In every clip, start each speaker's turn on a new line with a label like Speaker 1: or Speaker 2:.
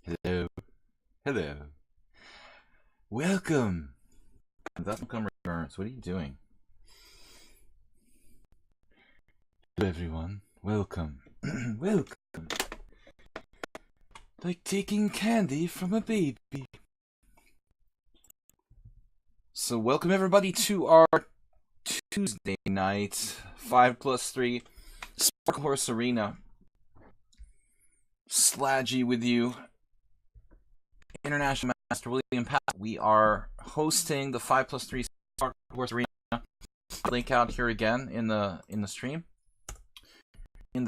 Speaker 1: Hello. Hello. Welcome. That's Come Returns. What are you doing? Hello, everyone. Welcome. Welcome. Like taking candy from a baby. So, welcome everybody to our Tuesday night 5+3 Spark Horse Arena. Sladgie with you. International Master William Paschall. We are hosting the 5+3 Spark Horse Arena. Link out here again in the stream. We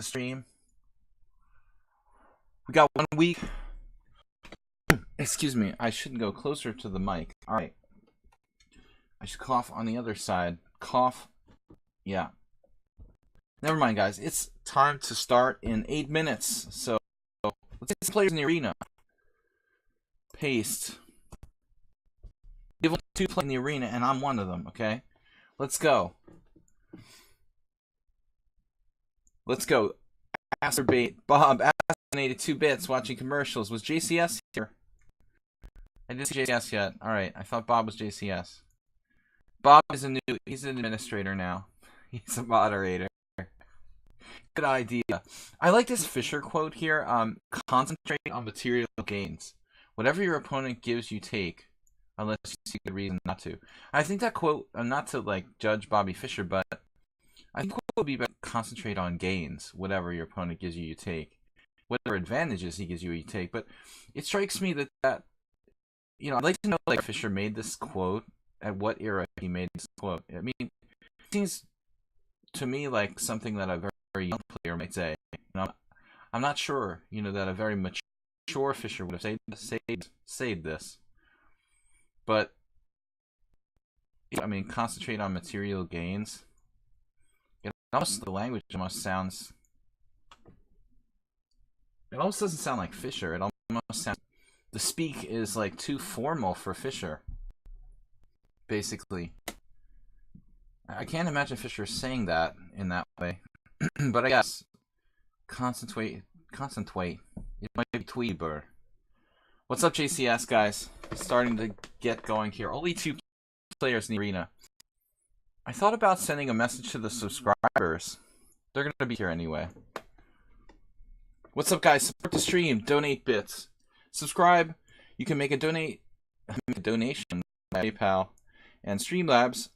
Speaker 1: got 1 week. Excuse me. I should go closer to the mic. All right. I should cough on the other side. Cough. Yeah. Never mind, guys. It's time to start in 8 minutes. So let's get some players in the arena. Paste. We have 2 players in the arena, and I'm one of them, okay? Let's go. Let's go. Masturbate. Bob, assassinated 2 bits watching commercials. Was JCS here? I didn't see JCS yet. Alright, I thought Bob was JCS. Bob is he's an administrator now. He's a moderator. Good idea. I like this Fisher quote here. Concentrate on material gains. Whatever your opponent gives, you take. Unless you see a good reason not to. I think that quote, not to like judge Bobby Fischer, but I think the quote would be about concentrate on gains. Whatever your opponent gives you, you take. Whatever advantages he gives you, you take. But it strikes me that you know, I'd like to know like Fischer made this quote, at what era he made this quote. I mean, it seems to me like something that a very, very young player might say. You know, I'm not sure, you know, that a very mature Fischer would have saved this. But I mean, concentrate on material gains. It almost, the language almost sounds. It almost doesn't sound like Fischer. It almost sounds. The speak is like too formal for Fischer. Basically, I can't imagine Fischer saying that in that way. But I guess concentrate. It might be Tweeber. What's up, JCS guys? Starting to get going here. Only 2 players in the arena. I thought about sending a message to the subscribers. They're gonna be here anyway. What's up, guys? Support the stream. Donate bits. Subscribe. You can make a donation by PayPal and Streamlabs.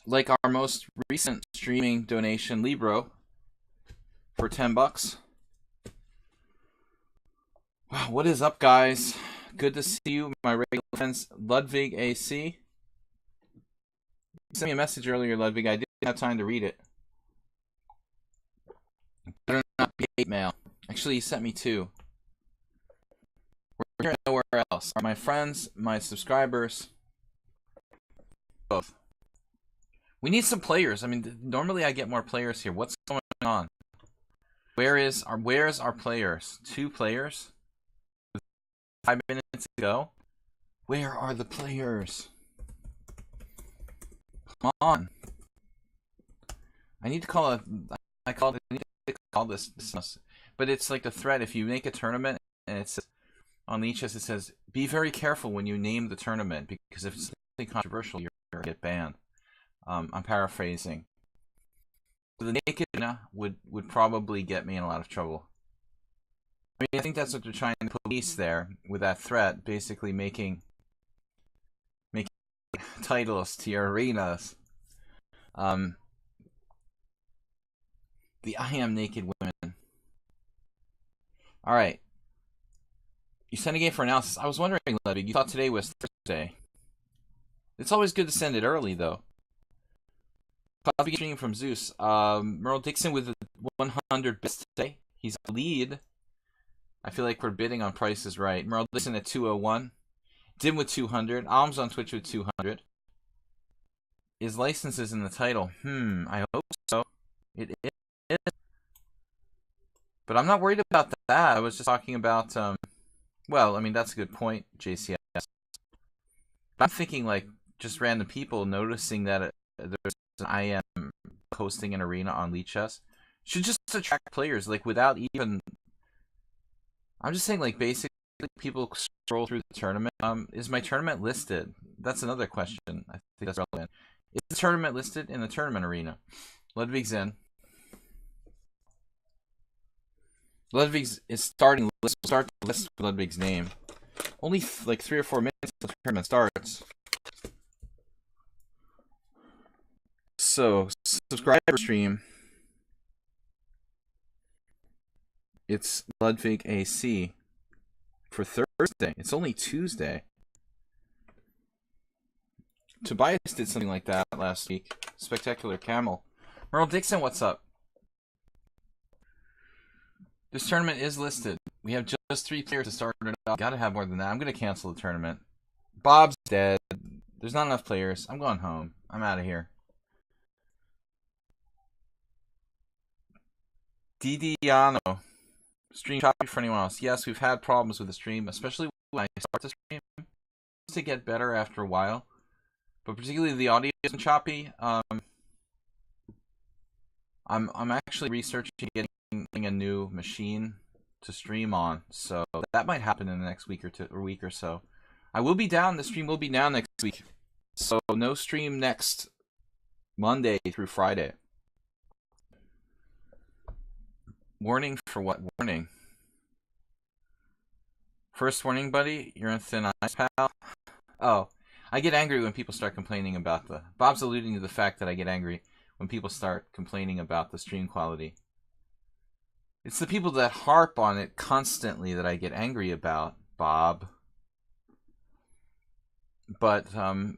Speaker 1: Like our most recent streaming donation, Libro, for $10. Wow, what is up, guys? Good to see you, my regular friends. Ludwig AC. You sent me a message earlier, Ludwig. I didn't have time to read it. Better not be hate mail. Actually, he sent me 2. We're here nowhere else. My friends, my subscribers, both. We need some players. I mean, normally I get more players here. What's going on? Where's our players? 2 players? 5 minutes ago. Where are the players? Come on. I need to call it. I need to call this, but it's like the threat. If you make a tournament and it's on lichess, it says be very careful when you name the tournament because if it's something controversial, you're gonna get banned. I'm paraphrasing. So the naked would probably get me in a lot of trouble. I mean, I think that's what they're trying to police there with that threat, basically making titles to your arenas. The I am naked women. All right. You sent a game for analysis. I was wondering, Ludwig, you thought today was Thursday. It's always good to send it early, though. Cloud stream from Zeus. Merle Dixon with 100 bits today. He's a lead. I feel like we're bidding on Price is Right. Merle Dixon at 201. Dim with 200. Alms on Twitch with 200. His license is in the title. I hope so. It is. But I'm not worried about that. I was just talking about, well, I mean, that's a good point, JCS. But I'm thinking, like, just random people noticing that there's an IM hosting an arena on lichess should just attract players, like, without even I'm just saying, like, basically, people scroll through the tournament. Is my tournament listed? That's another question. I think that's relevant. Is the tournament listed in the tournament arena? Ludwig's in. Ludwig's is starting. Let's start the list with Ludwig's name. Only like 3 or 4 minutes until the tournament starts. So, subscriber stream. It's Ludwig AC for Thursday. It's only Tuesday. Tobias did something like that last week. Spectacular Camel. Merle Dixon, what's up? This tournament is listed. We have just 3 players to start it out. Gotta have more than that. I'm gonna cancel the tournament. Bob's dead. There's not enough players. I'm going home. I'm out of here. Didiano. Stream choppy for anyone else. Yes, we've had problems with the stream, especially when I start the stream. To get better after a while. But particularly the audio isn't choppy. I'm actually researching getting a new machine to stream on, so that might happen in the next week or so. I will be down. The stream will be down next week, so no stream next Monday through Friday. Warning for what? Warning. First warning, buddy. You're in thin ice, pal. Oh, I get angry when people start complaining about the... Bob's alluding to the fact that I get angry when people start complaining about the stream quality. It's the people that harp on it constantly that I get angry about, Bob. But,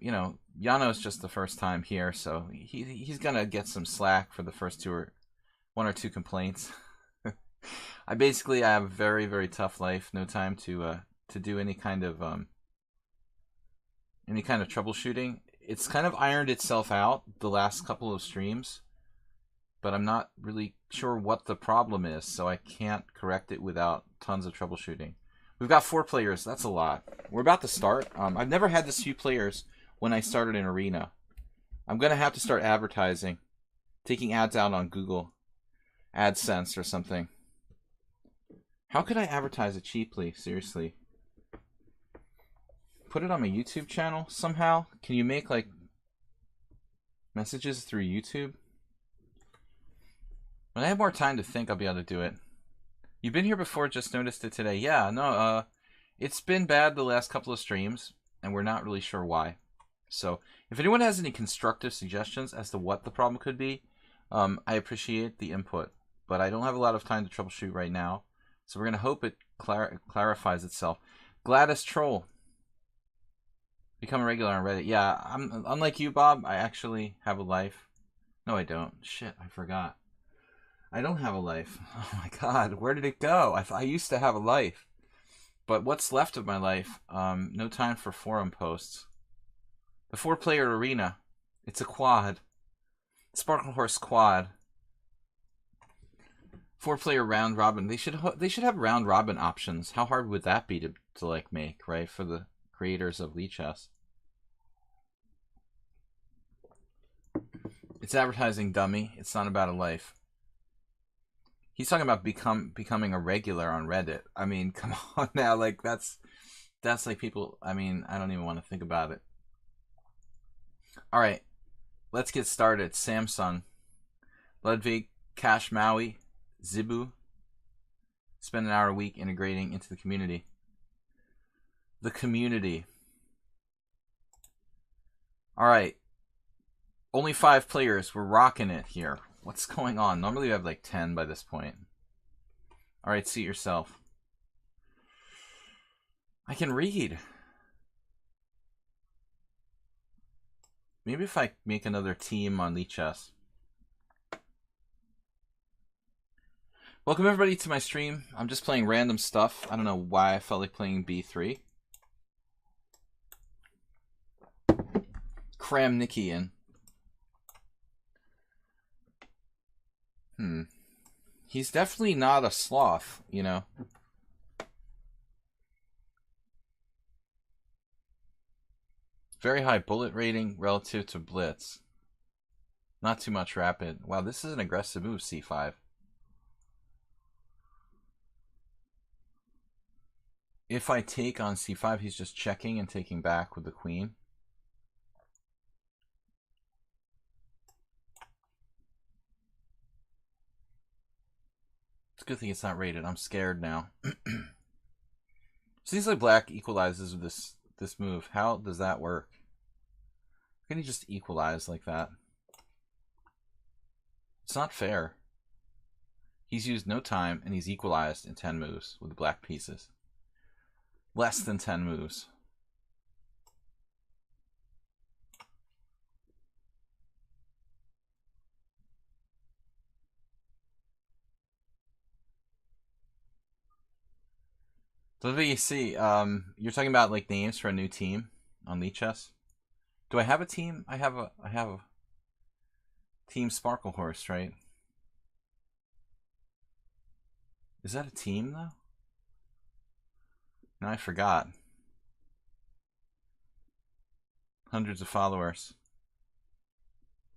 Speaker 1: you know, Yano's just the first time here, so he's gonna get some slack for the first 1 or 2 complaints. I have a very, very tough life. No time to do any kind of troubleshooting. It's kind of ironed itself out the last couple of streams, but I'm not really sure what the problem is, so I can't correct it without tons of troubleshooting. We've got 4 players. That's a lot. We're about to start. I've never had this few players when I started an arena. I'm going to have to start advertising, taking ads out on Google AdSense or something. How could I advertise it cheaply? Seriously. Put it on my YouTube channel somehow? Can you make, like, messages through YouTube? When I have more time to think, I'll be able to do it. You've been here before, just noticed it today. Yeah, no, it's been bad the last couple of streams, and we're not really sure why. So, if anyone has any constructive suggestions as to what the problem could be, I appreciate the input. But I don't have a lot of time to troubleshoot right now. So we're going to hope it clarifies itself. Gladys Troll. Become a regular on Reddit. Yeah, unlike you, Bob, I actually have a life. No, I don't. Shit, I forgot. I don't have a life. Oh my god, where did it go? I used to have a life. But what's left of my life? No time for forum posts. The 4-player arena. It's a quad. Sparkle Horse quad. 4-player round robin. They should have round robin options. How hard would that be to like make, right? For the creators of lichess. It's advertising, dummy. It's not about a life. He's talking about becoming a regular on Reddit. I mean, come on now. Like, that's like people... I mean, I don't even want to think about it. Alright. Let's get started. Samsung. Ludwig, Cash Maui, Zibu. Spend an hour a week integrating into the community. The community. Alright. Only 5 players. We're rocking it here. What's going on? Normally we have like 10 by this point. Alright, seat yourself. I can read. Maybe if I make another team on lichess. Welcome everybody to my stream. I'm just playing random stuff. I don't know why I felt like playing B3. Cram Nikki in. He's definitely not a sloth, you know. Very high bullet rating relative to Blitz. Not too much rapid. Wow, this is an aggressive move, C5. If I take on c5, he's just checking and taking back with the queen. It's a good thing it's not rated. I'm scared now. Seems like black equalizes with this move. How does that work? How can he just equalize like that? It's not fair. He's used no time, and he's equalized in 10 moves with the black pieces. Less than 10 moves. So WBC, you're talking about like names for a new team on lichess. Do I have a team? I have a Team Sparkle Horse, right? Is that a team though? No, I forgot. Hundreds of followers.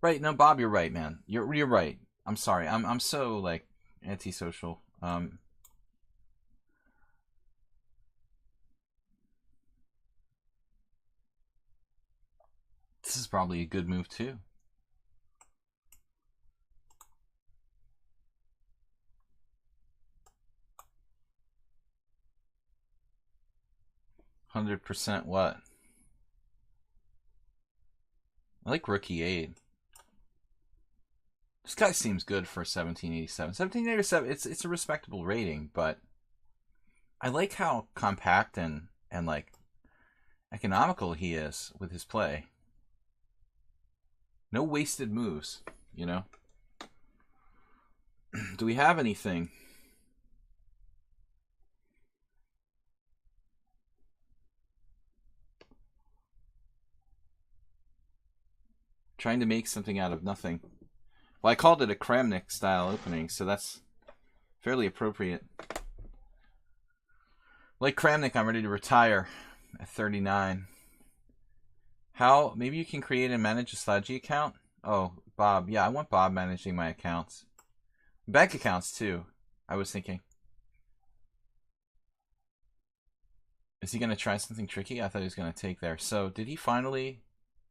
Speaker 1: Right, no, Bob, you're right, man. You're right. I'm sorry. I'm so like antisocial. This is probably a good move too. %, what? I like Rookie 8. This guy seems good for 1787. 1787, it's a respectable rating, but I like how compact and like economical he is with his play. No wasted moves, you know? Do we have anything? Trying to make something out of nothing. Well, I called it a Kramnik style opening, so that's fairly appropriate. Like Kramnik, I'm ready to retire at 39. How? Maybe you can create and manage a Sladgie account? Oh, Bob. Yeah, I want Bob managing my accounts. Bank accounts, too, I was thinking. Is he going to try something tricky? I thought he was going to take there. So, did he finally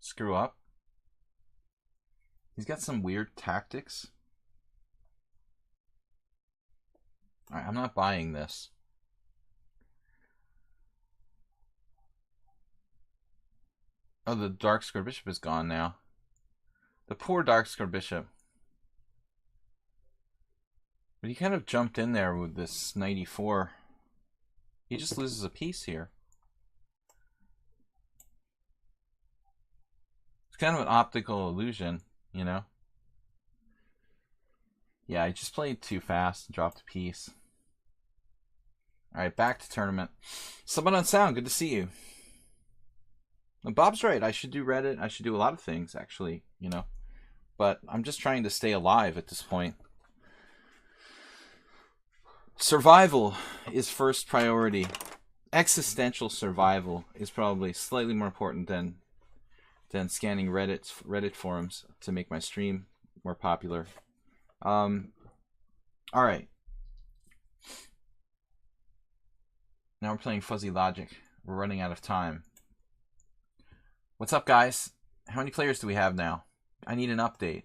Speaker 1: screw up? He's got some weird tactics. Alright, I'm not buying this. Oh, the dark square bishop is gone now. The poor dark square bishop. But he kind of jumped in there with this 94. He just loses a piece here. It's kind of an optical illusion, you know? Yeah, I just played too fast and dropped a piece. Alright, back to tournament. Someone on sound, good to see you. Bob's right, I should do Reddit. I should do a lot of things, actually, you know. But I'm just trying to stay alive at this point. Survival is first priority. Existential survival is probably slightly more important than scanning Reddit forums to make my stream more popular. All right. Now we're playing Fuzzy Logic. We're running out of time. What's up, guys? How many players do we have now? I need an update.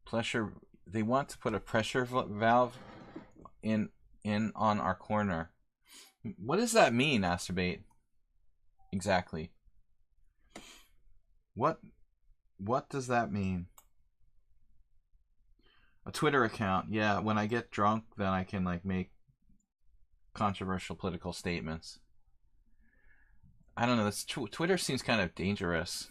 Speaker 1: Pressure. They want to put a pressure valve in on our corner. What does that mean, Asterbait? Exactly. What does that mean? A Twitter account. Yeah, when I get drunk, then I can like make controversial political statements. I don't know. This Twitter seems kind of dangerous.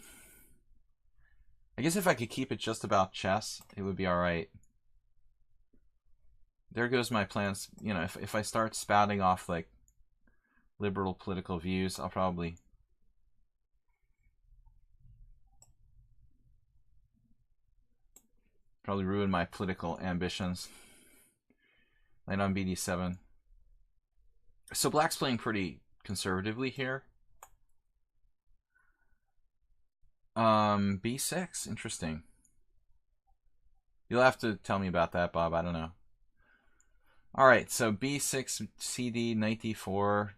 Speaker 1: I guess if I could keep it just about chess, it would be all right. There goes my plans. You know, if I start spouting off like liberal political views, I'll probably ruin my political ambitions. Land on BD7. So black's playing pretty conservatively here. B6, interesting. You'll have to tell me about that, Bob. I don't know. Alright, so B6, CD, knight D4.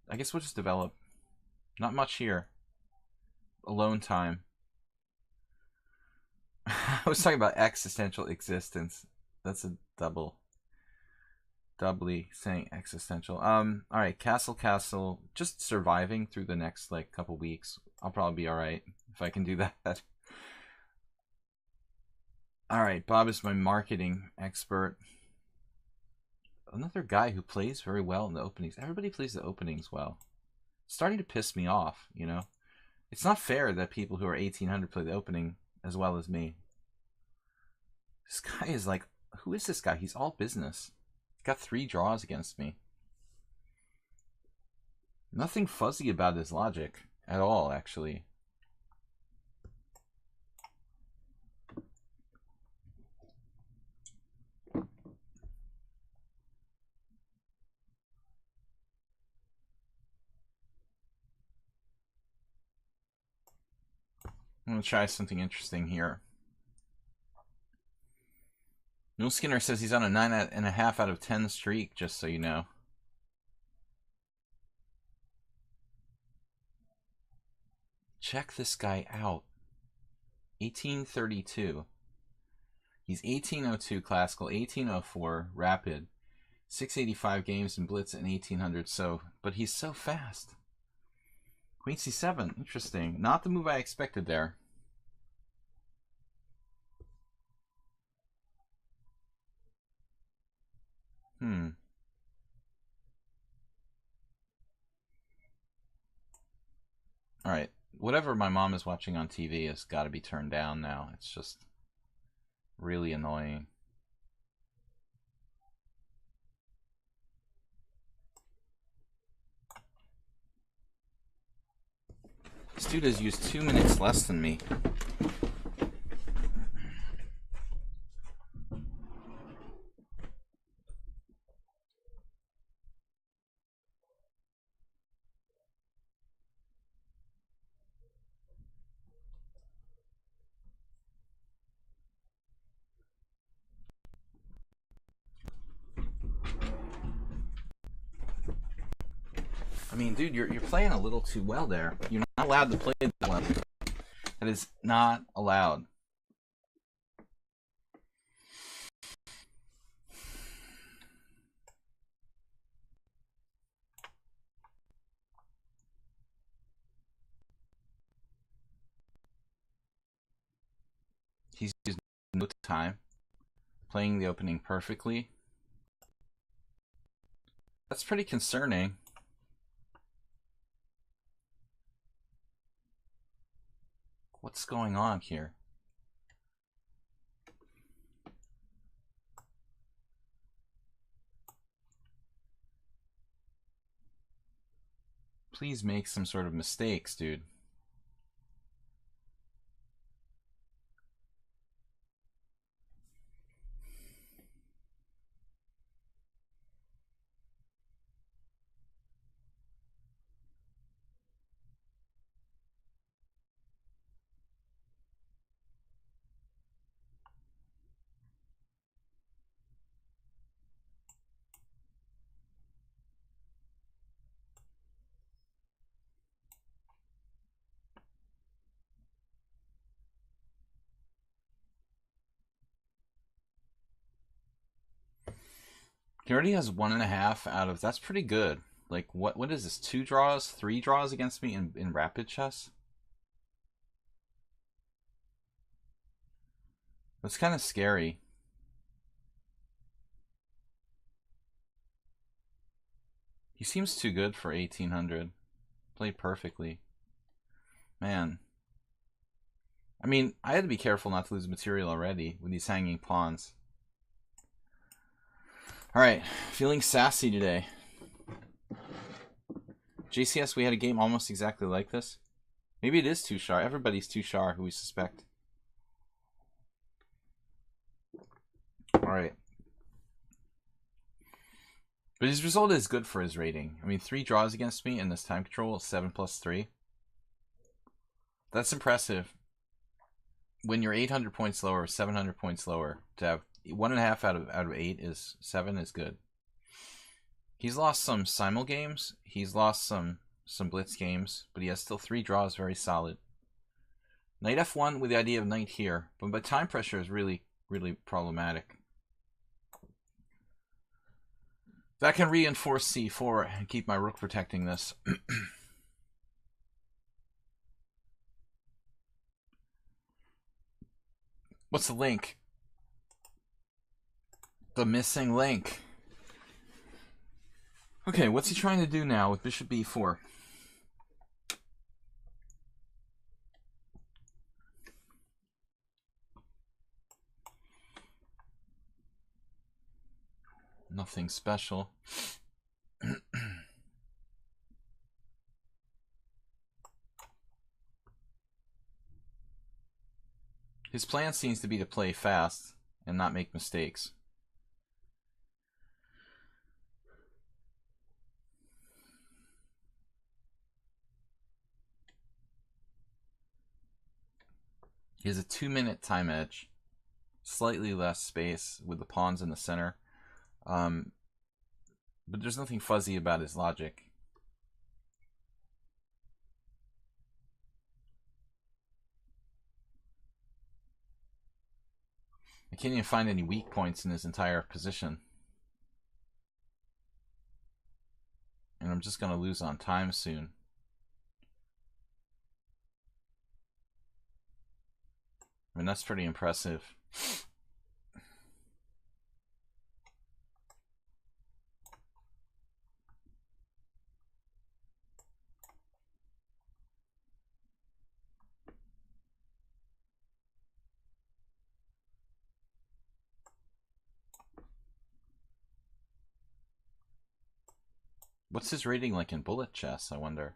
Speaker 1: I guess we'll just develop. Not much here. Alone time. I was talking about existential existence. That's a doubly saying existential. Alright, castle. Just surviving through the next, like, couple weeks. I'll probably be alright if I can do that. Alright, Bob is my marketing expert. Another guy who plays very well in the openings. Everybody plays the openings well. It's starting to piss me off, you know? It's not fair that people who are 1800 play the opening as well as me. This guy is like, who is this guy? He's all business. He's got 3 draws against me. Nothing fuzzy about his logic at all, actually. I'm going to try something interesting here. Neil Skinner says he's on a 9.5 out of 10 streak, just so you know. Check this guy out. 1832. He's 1802 classical, 1804 rapid, 685 games in Blitz and 1800. So, but he's so fast. Queen c7, interesting. Not the move I expected there. Alright, whatever my mom is watching on TV has got to be turned down now. It's just really annoying. This dude has used 2 minutes less than me. I mean, dude, you're playing a little too well there. You're not allowed to play that well. That is not allowed. He's used no time playing the opening perfectly. That's pretty concerning. What's going on here? Please make some sort of mistakes, dude. He already has 1.5 out of... That's pretty good. Like, what is this? 2 draws? 3 draws against me in rapid chess? That's kind of scary. He seems too good for 1800. Played perfectly. Man. I mean, I had to be careful not to lose material already with these hanging pawns. Alright, feeling sassy today. JCS, we had a game almost exactly like this. Maybe it is Tushar. Everybody's Tushar, who we suspect. Alright. But his result is good for his rating. I mean, 3 draws against me in this time control, 7+3. That's impressive. When you're 800 points lower, 700 points lower, to have 1.5 out of 8 is 7 is good. He's lost some simul games. He's lost some blitz games, but he has still 3 draws, very solid. Knight f1 with the idea of knight here, but time pressure is really, really problematic. That can reinforce c4 and keep my rook protecting this. What's the link? The missing link. Okay, what's he trying to do now with bishop b4? Nothing special. His plan seems to be to play fast and not make mistakes. He has a 2-minute time edge, slightly less space with the pawns in the center. But there's nothing fuzzy about his logic. I can't even find any weak points in his entire position. And I'm just going to lose on time soon. I mean, that's pretty impressive. What's his rating like in bullet chess, I wonder?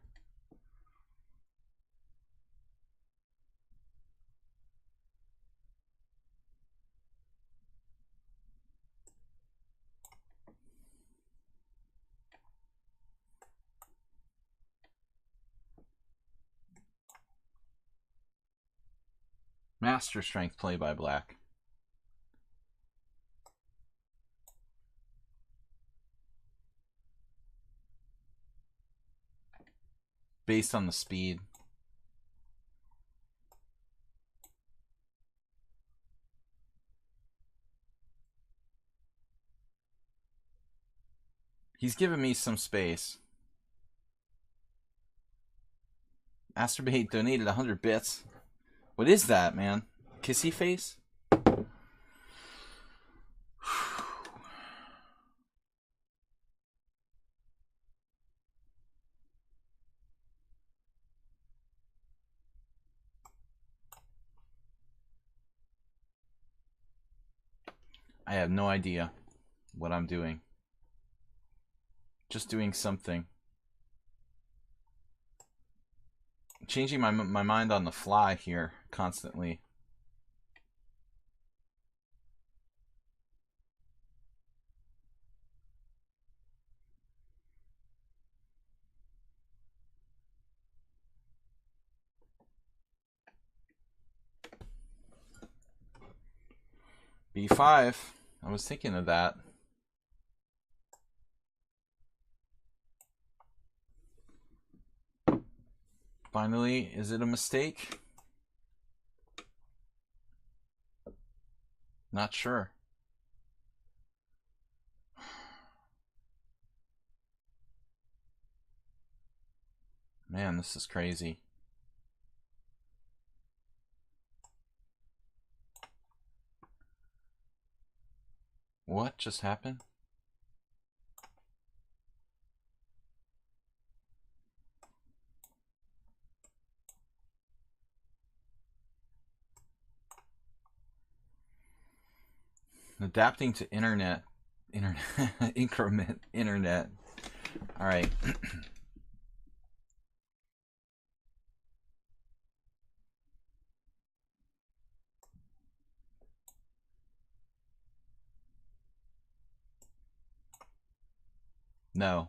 Speaker 1: Master strength play by black. Based on the speed. He's given me some space. Masturbate donated 100 bits. What is that, man? Kissy face? I have no idea what I'm doing. Just doing something. Changing my mind on the fly here constantly. B5. I was thinking of that. Finally, is it a mistake? Not sure. Man, this is crazy. What just happened? Adapting to internet increment internet. All right. No.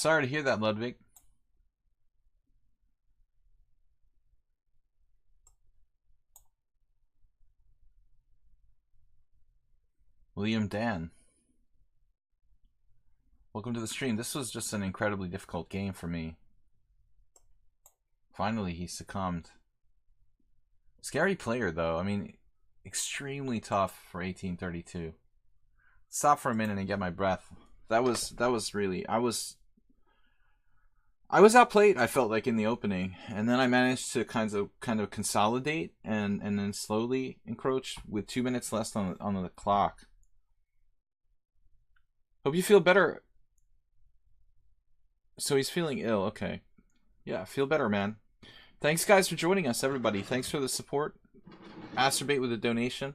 Speaker 1: Sorry to hear that, Ludwig. William Dan. Welcome to the stream. This was just an incredibly difficult game for me. Finally, he succumbed. Scary player, though. I mean, extremely tough for 1832. Stop for a minute and get my breath. That was really... I was outplayed, I felt like, in the opening. And then I managed to kind of consolidate and then slowly encroach with 2 minutes left on the clock. Hope you feel better. So he's feeling ill. Okay. Yeah, feel better, man. Thanks, guys, for joining us, everybody. Thanks for the support. Astrobate with a donation.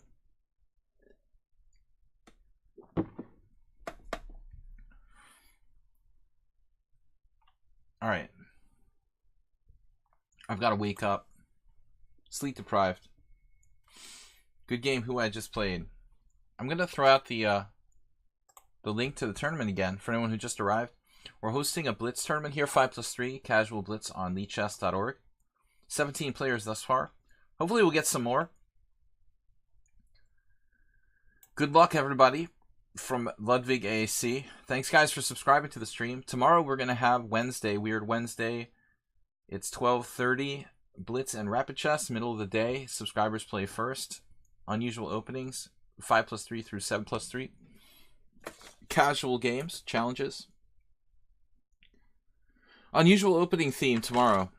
Speaker 1: All right. I've got to wake up. Sleep deprived. Good game, who I just played. I'm going to throw out the link to the tournament again for anyone who just arrived. We're hosting a Blitz tournament here, 5+3, casual Blitz on lichess.org. 17 players thus far. Hopefully we'll get some more. Good luck, everybody, from Ludwig AAC. Thanks, guys, for subscribing to the stream. Tomorrow we're going to have Wednesday, Weird Wednesday. It's 12:30, Blitz and Rapid Chess, middle of the day. Subscribers play first. Unusual openings, 5+3 through 7+3. Casual games, challenges. Unusual opening theme tomorrow.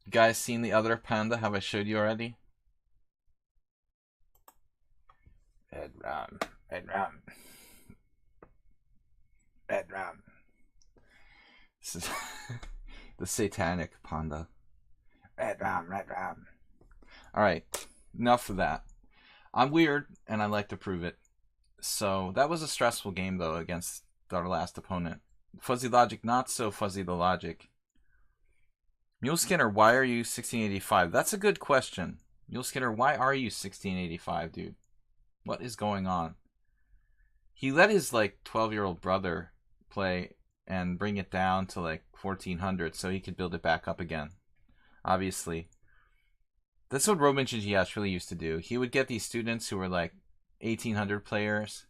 Speaker 1: You guys seen the other panda? Have I showed you already? Red Ram, Red Ram, Red Ram. This is the satanic panda. Red Ram, Red Ram. Alright, enough of that. I'm weird, and I like to prove it. So, that was a stressful game, though, against our last opponent. Fuzzy Logic, not so fuzzy the logic. Mule Skinner, why are you 1685? That's a good question. Mule Skinner, why are you 1685, dude? What is going on? He let his, like, 12-year-old brother play and bring it down to, like, 1400 so he could build it back up again. Obviously. That's what Roman GGS really used to do. He would get these students who were, like, 1800 players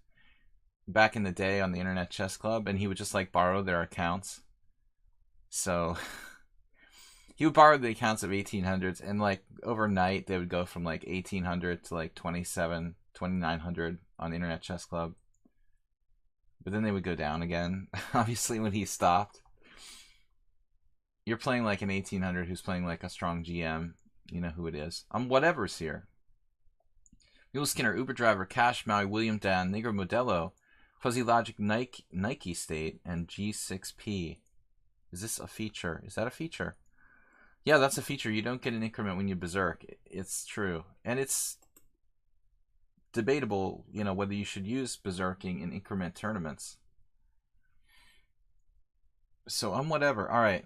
Speaker 1: back in the day on the Internet Chess Club, and he would just, like, borrow their accounts. So... he would borrow the accounts of 1800s, and, like, overnight, they would go from, like, 1800 to, like, 2900 on the Internet Chess Club. But then they would go down again, obviously, when he stopped. You're playing, like, an 1800 who's playing, like, a strong GM. You know who it is. Whatever's here. Mule Skinner, Uber Driver, Cash, Maui, William Dan, Negro Modelo, Fuzzy Logic, Nike State, and G6P. Is this a feature? Is that a feature? Yeah, that's a feature. You don't get an increment when you berserk. It's true. And it's debatable, you know, whether you should use berserking in increment tournaments. So, whatever. Alright.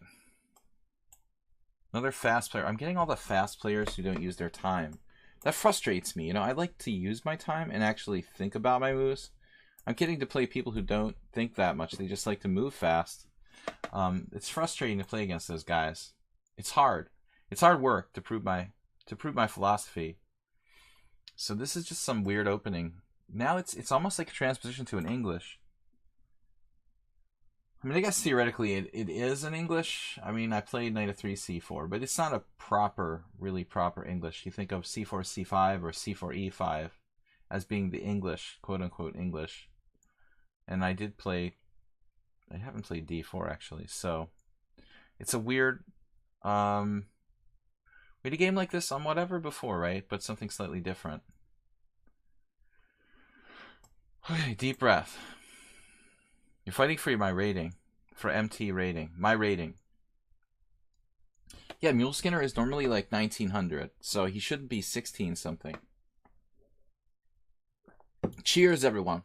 Speaker 1: Another fast player. I'm getting all the fast players who don't use their time. That frustrates me. You know, I like to use my time and actually think about my moves. I'm getting to play people who don't think that much. They just like to move fast. It's frustrating to play against those guys. It's hard. It's hard work to prove my philosophy. So this is just some weird opening. Now it's almost like a transposition to an English. I mean, I guess theoretically it is an English. I mean, I played knight of 3 c4, but it's not a proper, really proper English. You think of c4 c5 or c4 e5 as being the English, quote-unquote English. And I haven't played d4 actually, so it's a weird we had a game like this on whatever before, right? But something slightly different. Okay, deep breath. You're fighting for my rating. For MT rating. My rating. Yeah, Mule Skinner is normally like 1900, so he shouldn't be 16 something. Cheers, everyone.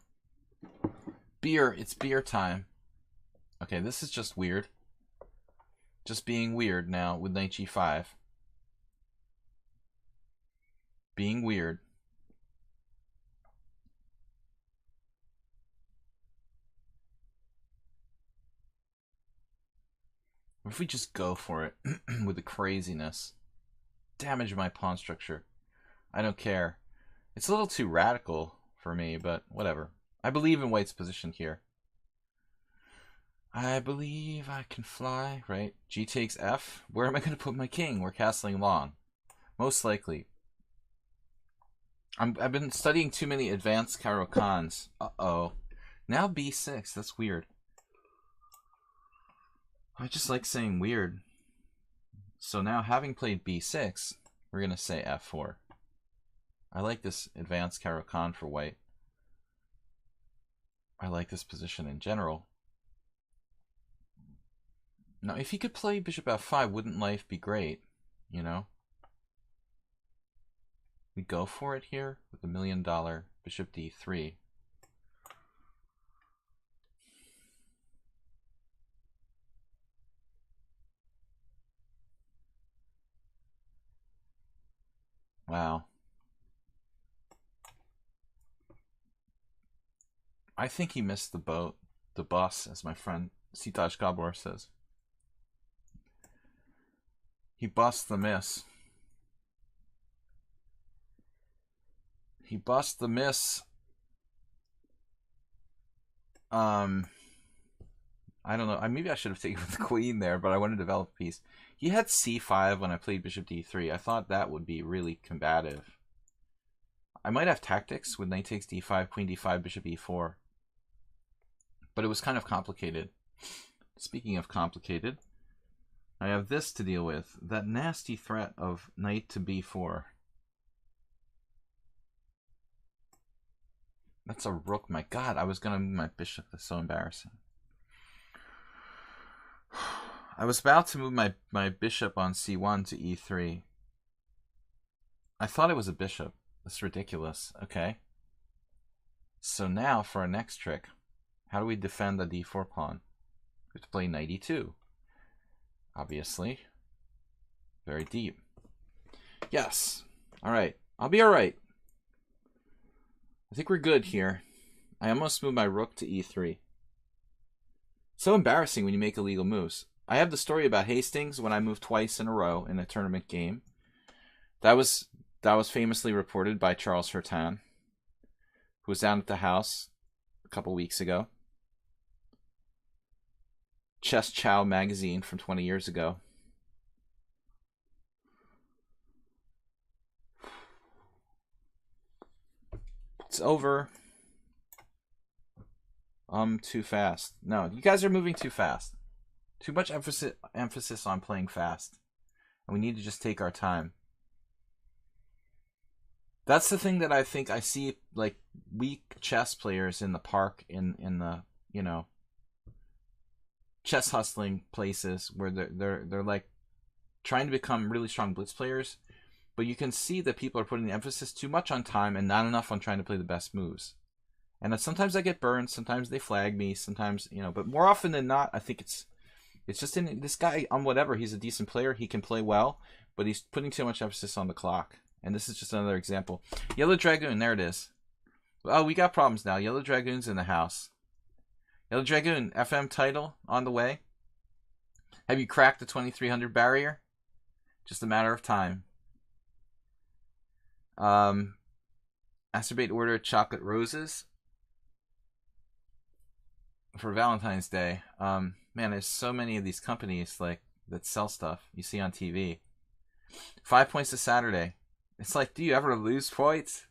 Speaker 1: Beer, it's beer time. Okay, this is just weird. Just being weird now with knight g5. Being weird. What if we just go for it with the craziness? Damage my pawn structure. I don't care. It's a little too radical for me, but whatever. I believe in white's position here. I believe I can fly, right? G takes F. Where am I going to put my king? We're castling long. Most likely. I've been studying too many advanced Caro-Cans. Uh-oh. Now B6. That's weird. I just like saying weird. So now, having played B6, we're going to say F4. I like this advanced Caro-Can for white. I like this position in general. Now, if he could play bishop F5, wouldn't life be great? You know? We go for it here with $1 million bishop D3. Wow. I think he missed the boat, the bus, as my friend Sitash Gabor says. He busts the miss. He busts the miss. I don't know. Maybe I should have taken the queen there, but I want to develop a piece. He had C5 when I played bishop D3. I thought that would be really combative. I might have tactics with knight takes D5, queen D5, bishop E4. But it was kind of complicated. Speaking of complicated, I have this to deal with. That nasty threat of knight to B4. That's a rook. My God, I was going to move my bishop. That's so embarrassing. I was about to move my bishop on C1 to E3. I thought it was a bishop. That's ridiculous. Okay. So now for our next trick. How do we defend the D4 pawn? We have to play knight E2. Obviously. Very deep. Yes. Alright. I'll be alright. I think we're good here. I almost moved my rook to E3. So embarrassing when you make illegal moves. I have the story about Hastings when I moved twice in a row in a tournament game. That was famously reported by Charles Hurtan, who was down at the house a couple weeks ago. Chess Chow magazine from 20 years ago. It's over. Too fast. No, you guys are moving too fast. Too much emphasis on playing fast. And we need to just take our time. That's the thing that I think I see, like, weak chess players in the park, in the, you know, chess hustling places where they're like trying to become really strong blitz players, but you can see that people are putting the emphasis too much on time and not enough on trying to play the best moves. And sometimes I get burned, sometimes they flag me, sometimes, you know, but more often than not, I think it's just in this guy, on whatever, he's a decent player, he can play well, but he's putting too much emphasis on the clock. And this is just another example. Yellow Dragoon, there it is. Oh, we got problems now. Yellow Dragoon's in the house. Yellow Dragoon, FM title on the way. Have you cracked the 2300 barrier? Just a matter of time. Acerbate ordered chocolate roses for Valentine's Day. Man, there's so many of these companies like that sell stuff you see on TV. 5 points to Saturday. It's like, do you ever lose points?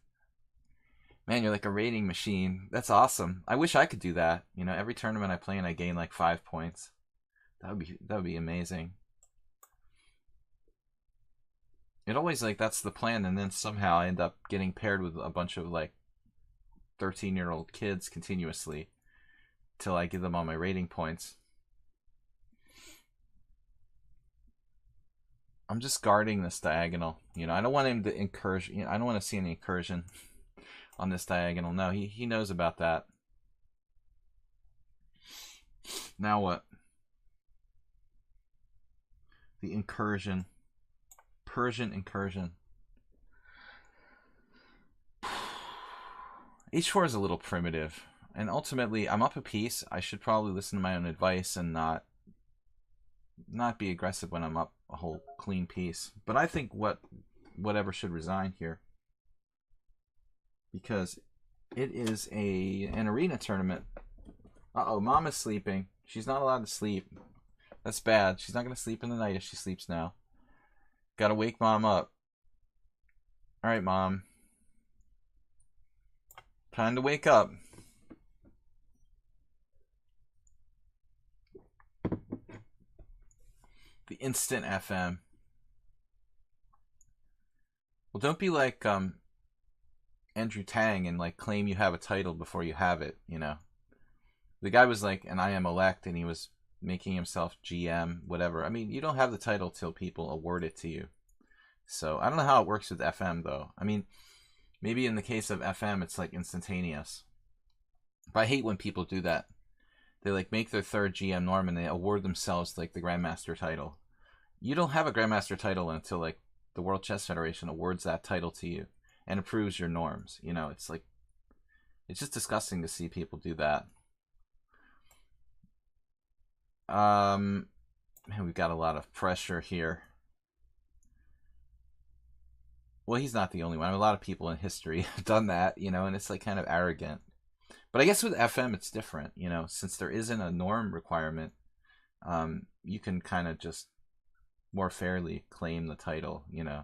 Speaker 1: Man, you're like a rating machine. That's awesome. I wish I could do that. You know, every tournament I play in, I gain like 5 points. That would be amazing. It always, like, that's the plan, and then somehow I end up getting paired with a bunch of like 13-year-old kids continuously till I give them all my rating points. I'm just guarding this diagonal. You know, I don't want him to incursion. You know, I don't want to see any incursion on this diagonal. No, he knows about that. Now what? The incursion. Persian incursion. H4 is a little primitive. And ultimately, I'm up a piece. I should probably listen to my own advice and not not be aggressive when I'm up a whole clean piece. But I think whatever should resign here, because it is an arena tournament. Uh-oh, Mom is sleeping. She's not allowed to sleep. That's bad. She's not going to sleep in the night if she sleeps now. Gotta wake Mom up. Alright, Mom. Time to wake up. The instant FM. Well, don't be like Andrew Tang and like claim you have a title before you have it, you know. The guy was like an I am elect and he was making himself GM, whatever. I mean, you don't have the title till people award it to you. So I don't know how it works with FM though. I mean, maybe in the case of FM it's like instantaneous. But I hate when people do that. They like make their third GM norm and they award themselves like the Grandmaster title. You don't have a Grandmaster title until like the World Chess Federation awards that title to you and approves your norms. You know, it's like, it's just disgusting to see people do that. Man, we've got a lot of pressure here. Well, he's not the only one. I mean, a lot of people in history have done that, you know, and it's like kind of arrogant. But I guess with FM, it's different, you know, since there isn't a norm requirement, you can kind of just more fairly claim the title, you know.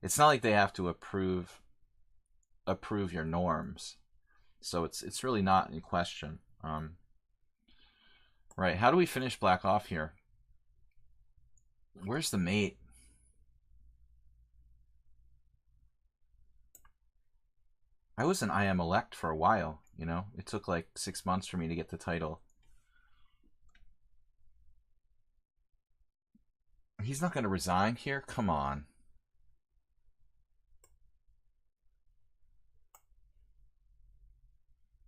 Speaker 1: It's not like they have to approve your norms. So it's really not in question. Right, how do we finish black off here? Where's the mate? I was an I am elect for a while, you know? It took like 6 months for me to get the title. He's not going to resign here? Come on.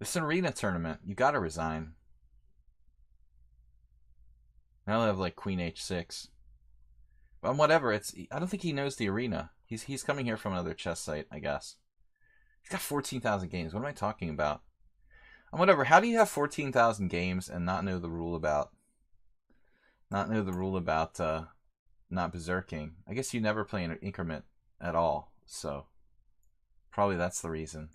Speaker 1: It's an arena tournament. You got to resign. Now I have like Queen H6. Well, whatever. I don't think he knows the arena. He's coming here from another chess site, I guess. He's got 14,000 games. What am I talking about? And whatever. How do you have 14,000 games and not know the rule about not berserking? I guess you never play an increment at all. So probably that's the reason.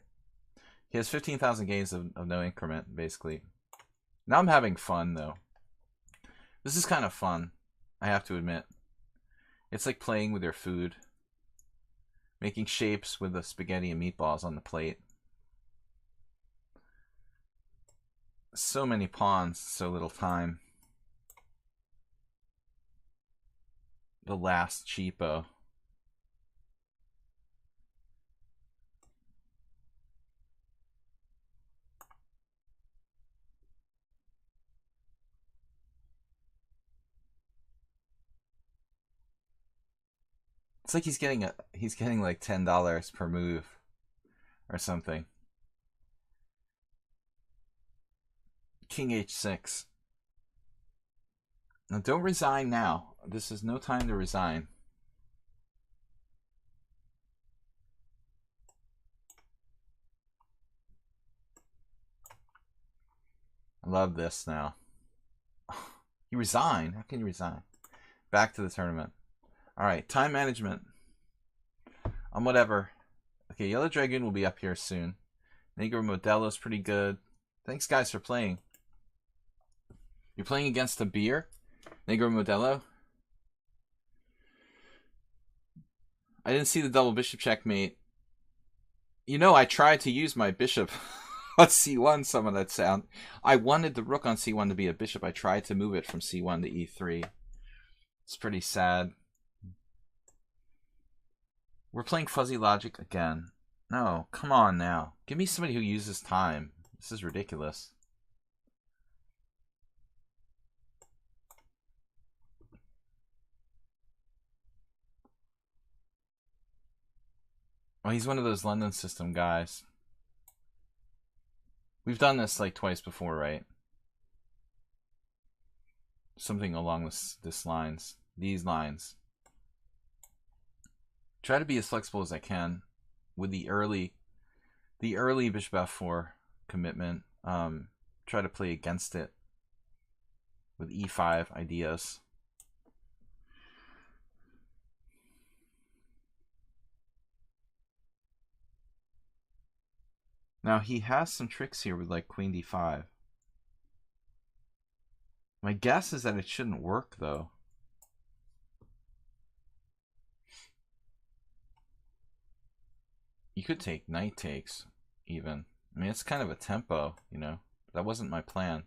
Speaker 1: He has 15,000 games of no increment, basically. Now I'm having fun though. This is kind of fun, I have to admit. It's like playing with your food. Making shapes with the spaghetti and meatballs on the plate. So many pawns, so little time. The last cheapo. It's like he's getting like $10 per move or something. King H6. Now don't resign now. This is no time to resign. I love this now. You resign? How can you resign? Back to the tournament. Alright, time management. Whatever. Okay, Yellow Dragoon will be up here soon. Negro Modelo's pretty good. Thanks, guys, for playing. You're playing against a beer? Negro Modelo? I didn't see the double bishop checkmate. You know, I tried to use my bishop on c1, some of that sound. I wanted the rook on c1 to be a bishop. I tried to move it from c1 to e3. It's pretty sad. We're playing fuzzy logic again. No, come on now. Give me somebody who uses time. This is ridiculous. Oh, he's one of those London system guys. We've done this like twice before, right? Something along these lines. Try to be as flexible as I can with the early bishop f4 commitment. Try to play against it with e5 ideas. Now he has some tricks here with like queen d5. My guess is that it shouldn't work though. You could take knight takes even. I mean, it's kind of a tempo, you know. That wasn't my plan.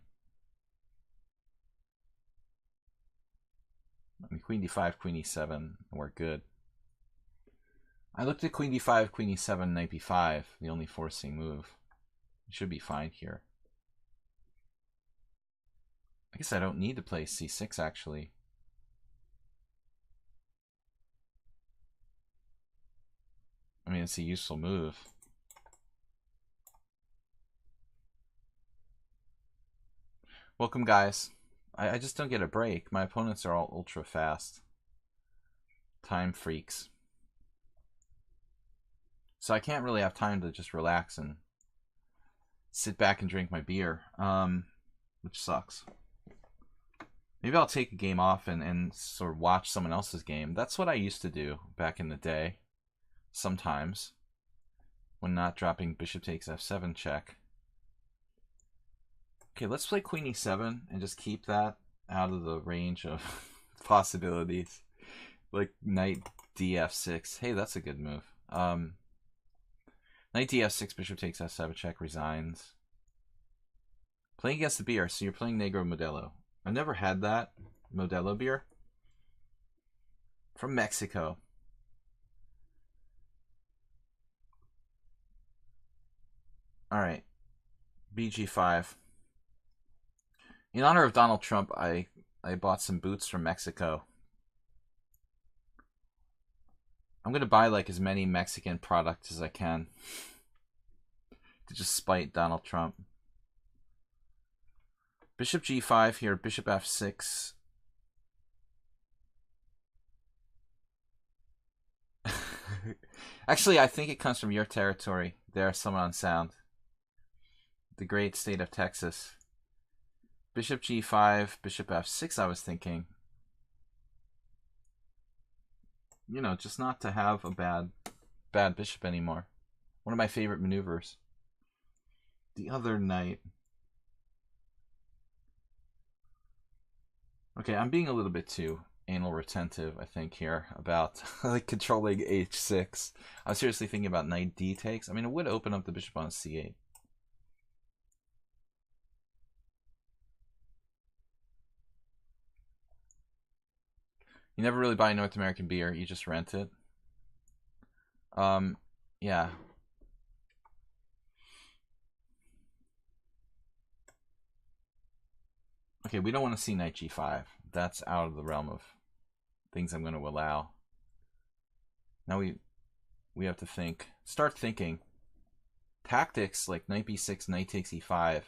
Speaker 1: I mean, queen d5, queen e7, and we're good. I looked at queen d5, queen e7, knight b5, the only forcing move. It should be fine here. I guess I don't need to play c6 actually. I mean, it's a useful move. Welcome, guys. I just don't get a break. My opponents are all ultra fast. Time freaks. So I can't really have time to just relax and sit back and drink my beer, which sucks. Maybe I'll take a game off and sort of watch someone else's game. That's what I used to do back in the day. Sometimes. When not dropping bishop takes f7 check. Okay, let's play queen e7 and just keep that out of the range of possibilities. Like knight df6. Hey, that's a good move. Knight df6, bishop takes f7 check, resigns. Playing against the beer, so you're playing Negro Modelo. I've never had that Modelo beer. From Mexico. Alright. BG5. In honor of Donald Trump, I bought some boots from Mexico. I'm going to buy like as many Mexican products as I can to just spite Donald Trump. Bishop g5 here, bishop f6. Actually, I think it comes from your territory there, someone on sound. The great state of Texas. Bishop g5, bishop f6, I was thinking. You know, just not to have a bad bishop anymore. One of my favorite maneuvers. The other knight. Okay, I'm being a little bit too anal retentive, I think, here about like controlling h6. I was seriously thinking about knight d takes. I mean, it would open up the bishop on c8. You never really buy North American beer, you just rent it. Yeah. Okay, we don't want to see knight g5. That's out of the realm of things I'm going to allow. Now we have to think. Start thinking. Tactics like knight b6, knight takes e5.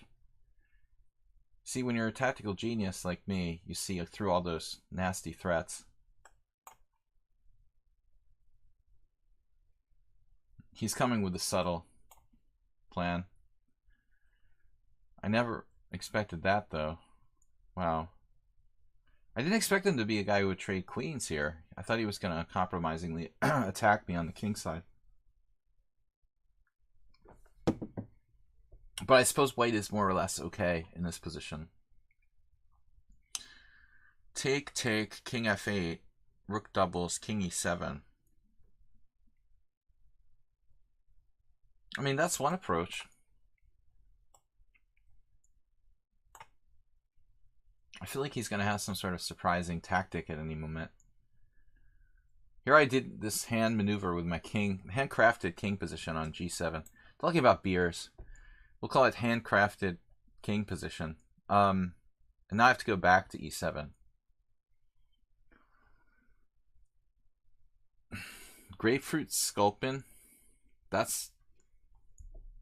Speaker 1: See, when you're a tactical genius like me, you see through all those nasty threats. He's coming with a subtle plan. I never expected that, though. Wow. I didn't expect him to be a guy who would trade queens here. I thought he was going to compromisingly attack me on the king side. But I suppose white is more or less okay in this position. Take, king f8, rook doubles, king e7. I mean, that's one approach. I feel like he's going to have some sort of surprising tactic at any moment. Here I did this hand maneuver with my king, handcrafted king position on g7. Talking about beers. We'll call it handcrafted king position. And now I have to go back to e7. Grapefruit Sculpin. That's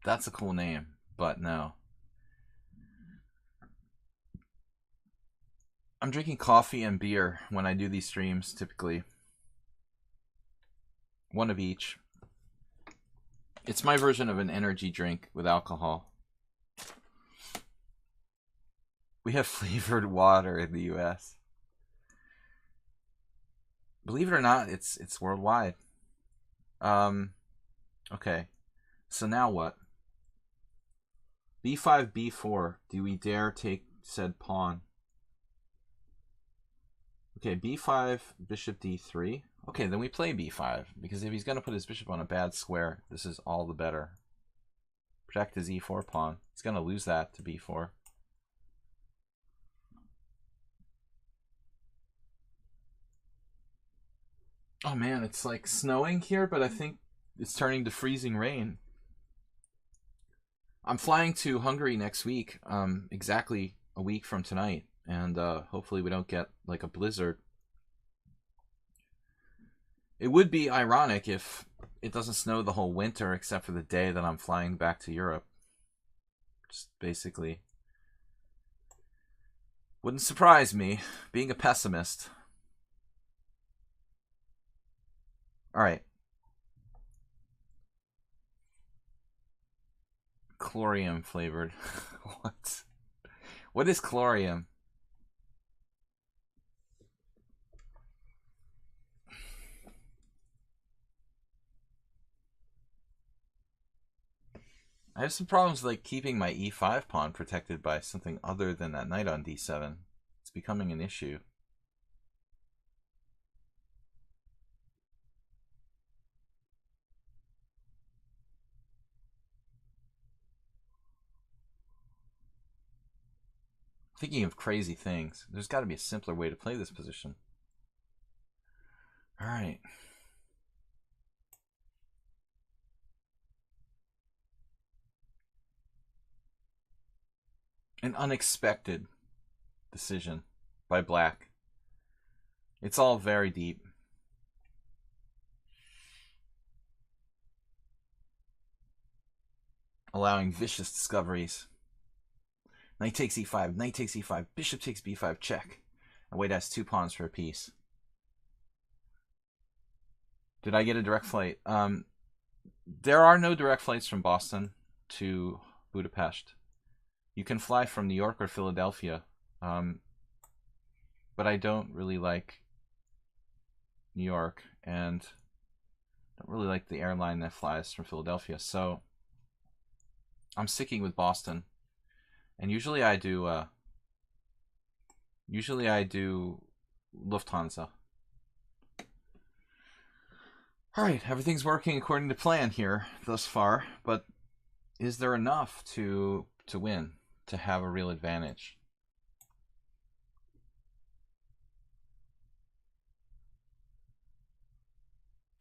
Speaker 1: a cool name, but no. I'm drinking coffee and beer when I do these streams, typically. One of each. It's my version of an energy drink with alcohol. We have flavored water in the US. Believe it or not, it's worldwide. Okay. So now what? b5, b4. Do we dare take said pawn? Okay, b5, bishop d3. Okay, then we play b5, because if he's going to put his bishop on a bad square, this is all the better. Protect his e4 pawn. He's going to lose that to b4. Oh man, it's like snowing here, but I think it's turning to freezing rain. I'm flying to Hungary next week, exactly a week from tonight, and hopefully we don't get like a blizzard. It would be ironic if it doesn't snow the whole winter except for the day that I'm flying back to Europe. Just basically. Wouldn't surprise me, being a pessimist. Alright. Chlorium flavored. What? What is chlorium? I have some problems like keeping my e5 pawn protected by something other than that knight on d7. It's becoming an issue. Thinking of crazy things. There's got to be a simpler way to play this position. All right. An unexpected decision by black. It's all very deep. Allowing vicious discoveries. Knight takes e5, knight takes e5, bishop takes b5, check. And white has 2 pawns for a piece. Did I get a direct flight? There are no direct flights from Boston to Budapest. You can fly from New York or Philadelphia. But I don't really like New York, and don't really like the airline that flies from Philadelphia. So I'm sticking with Boston. And usually I do Lufthansa. Alright, everything's working according to plan here thus far, but is there enough to win, to have a real advantage?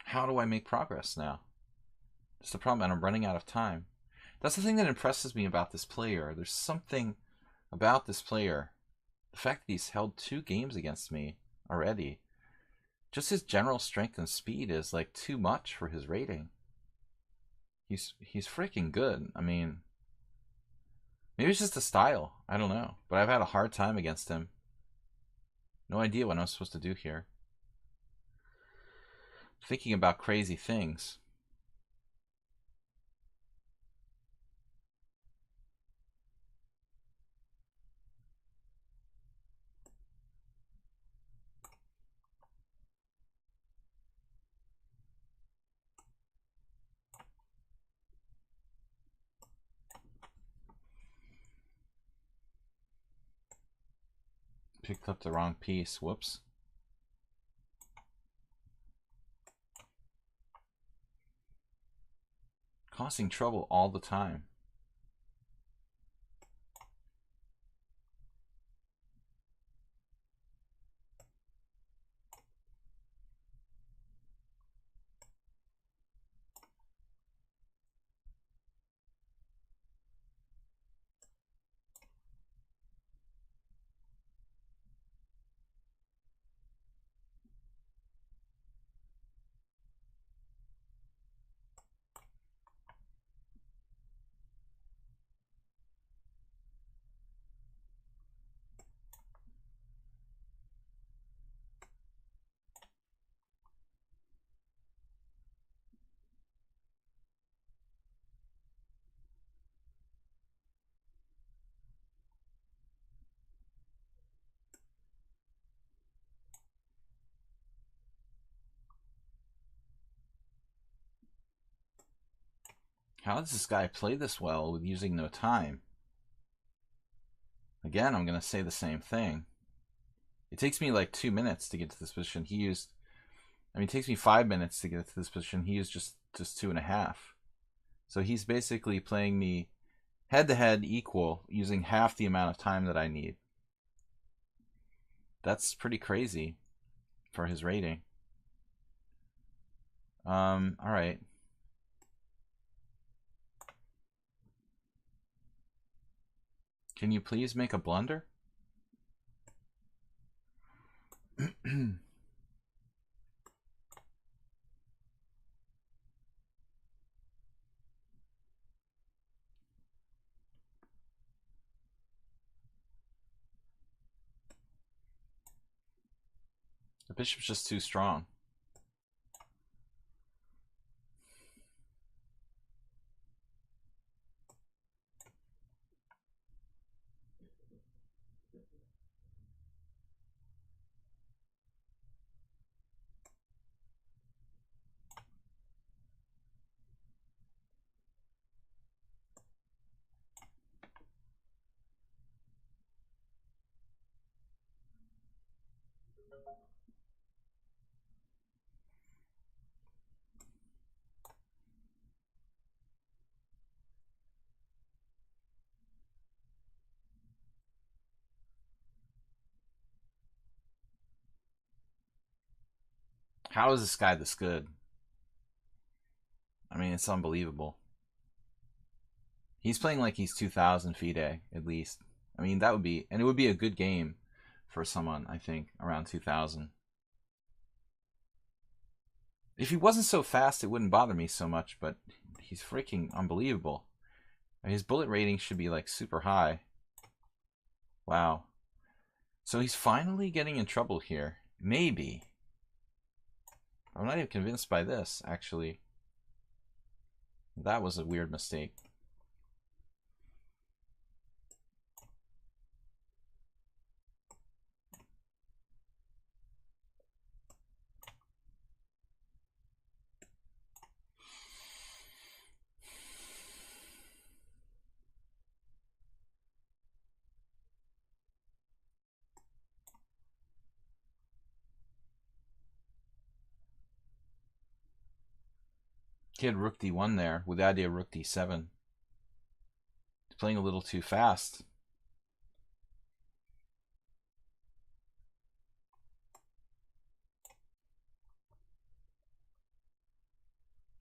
Speaker 1: How do I make progress now? That's the problem, and I'm running out of time. That's the thing that impresses me about this player. There's something about this player. The fact that he's held 2 games against me already. Just his general strength and speed is like too much for his rating. He's freaking good. I mean, maybe it's just a style. I don't know. But I've had a hard time against him. No idea what I'm supposed to do here. Thinking about crazy things. Picked up the wrong piece. Whoops. Causing trouble all the time. How does this guy play this well with using no time? Again, I'm going to say the same thing. It takes me like 2 minutes to get to this position. He used, I mean, it takes me 5 minutes to get to this position. He used just 2.5. So he's basically playing me head-to-head equal using half the amount of time that I need. That's pretty crazy for his rating. All right. Can you please make a blunder? The bishop's just too strong. How is this guy this good? I mean, it's unbelievable. He's playing like he's 2,000 FIDE, at least. I mean, that would be, and it would be a good game for someone, I think, around 2,000. If he wasn't so fast, it wouldn't bother me so much, but he's freaking unbelievable. His bullet rating should be like super high. Wow. So he's finally getting in trouble here. Maybe. I'm not even convinced by this, actually. That was a weird mistake. He had rook d1 there with the idea of rook d7. He's playing a little too fast.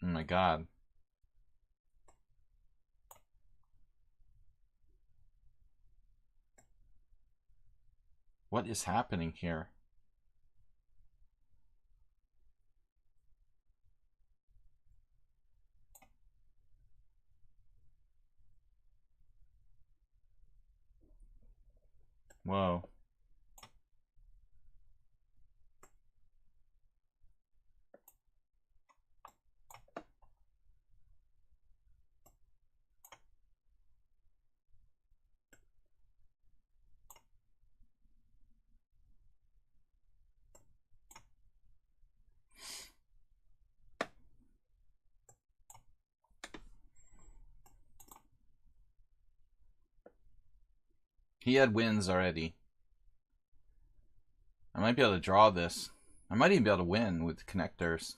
Speaker 1: Oh my god. What is happening here? Whoa. He had wins already. I might be able to draw this. I might even be able to win with connectors.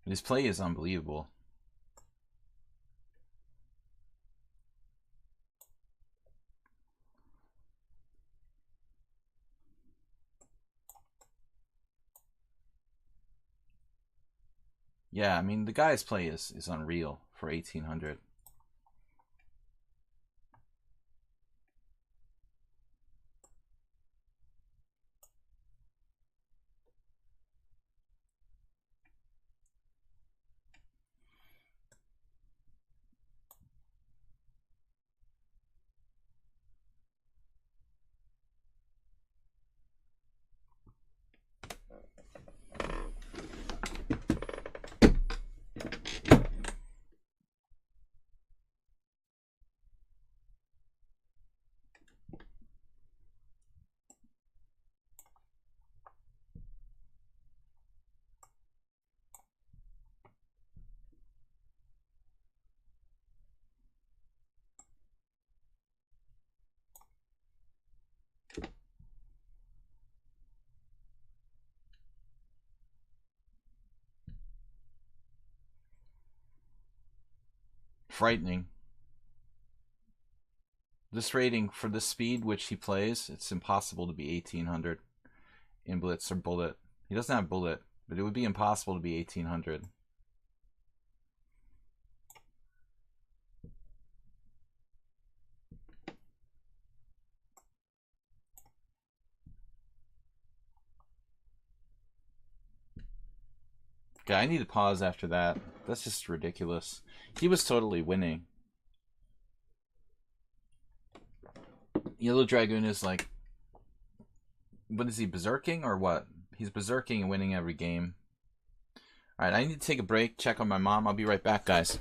Speaker 1: His play is unbelievable. Yeah, I mean, the guy's play is unreal for 1800. frightening. This rating for the speed which he plays, it's impossible to be 1800 in Blitz or Bullet. He doesn't have Bullet, but it would be impossible to be 1800. Okay, I need to pause after that. That's just ridiculous. He was totally winning. Yellow Dragoon is like, what is he, berserking or what? He's berserking and winning every game. Alright, I need to take a break, check on my mom. I'll be right back, guys.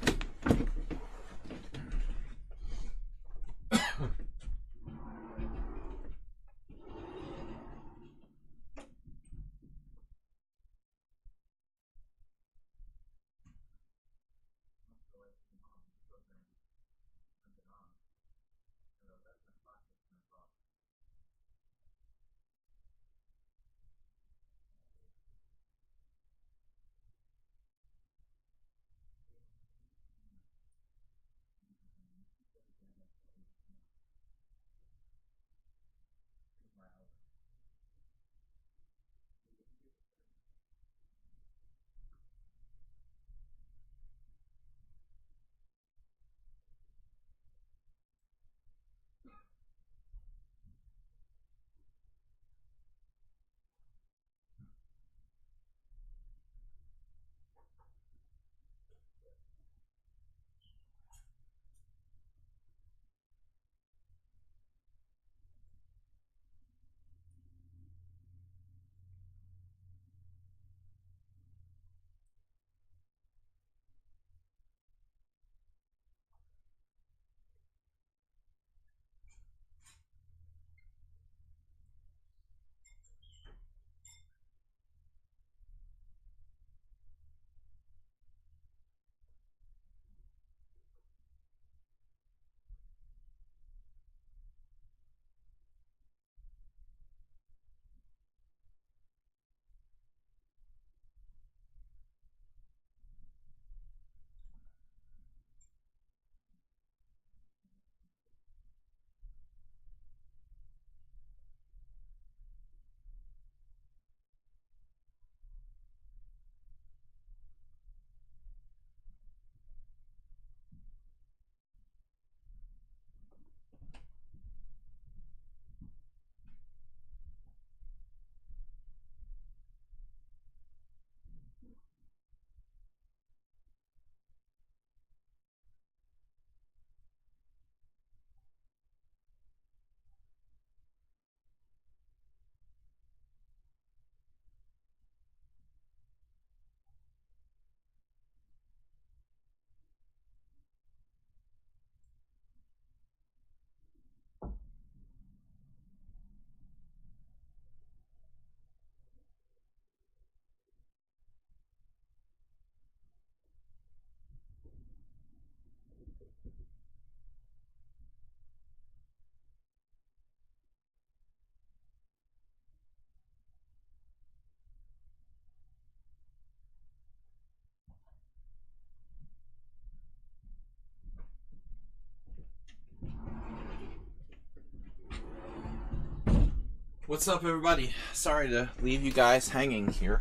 Speaker 1: What's up, everybody? Sorry to leave you guys hanging here.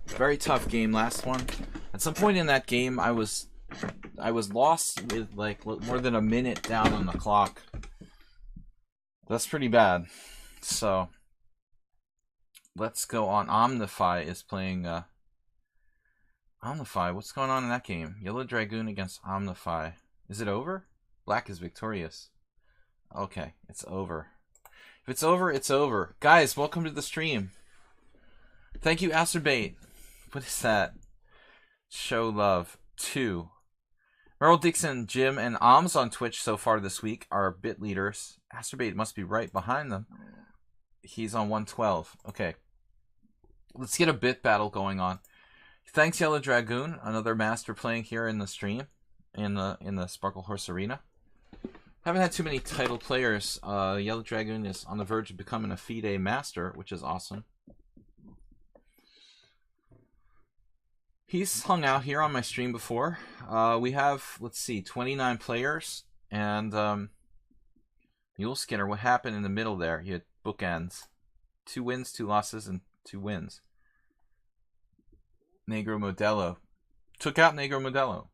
Speaker 1: Very tough game, last one. At some point in that game, I was lost with like more than a minute down on the clock. That's pretty bad. So let's go on. Omnify is playing. Omnify. What's going on in that game? Yellow Dragoon against Omnify. Is it over? Black is victorious. Okay, it's over. If it's over, it's over. Guys, welcome to the stream. Thank you, Acerbate. What is that? Show love 2. Merle Dixon, Jim, and Oms on Twitch so far this week are bit leaders. Acerbate must be right behind them. He's on 112. Okay. Let's get a bit battle going on. Thanks, Yellow Dragoon, another master playing here in the stream, in the Sparkle Horse Arena. Haven't had too many title players. Yellow Dragoon is on the verge of becoming a FIDE master, which is awesome. He's hung out here on my stream before. We have, let's see, 29 players. And Mule Skinner, what happened in the middle there? He had bookends. 2 wins, 2 losses, and 2 wins. Negro Modelo. Took out Negro Modelo.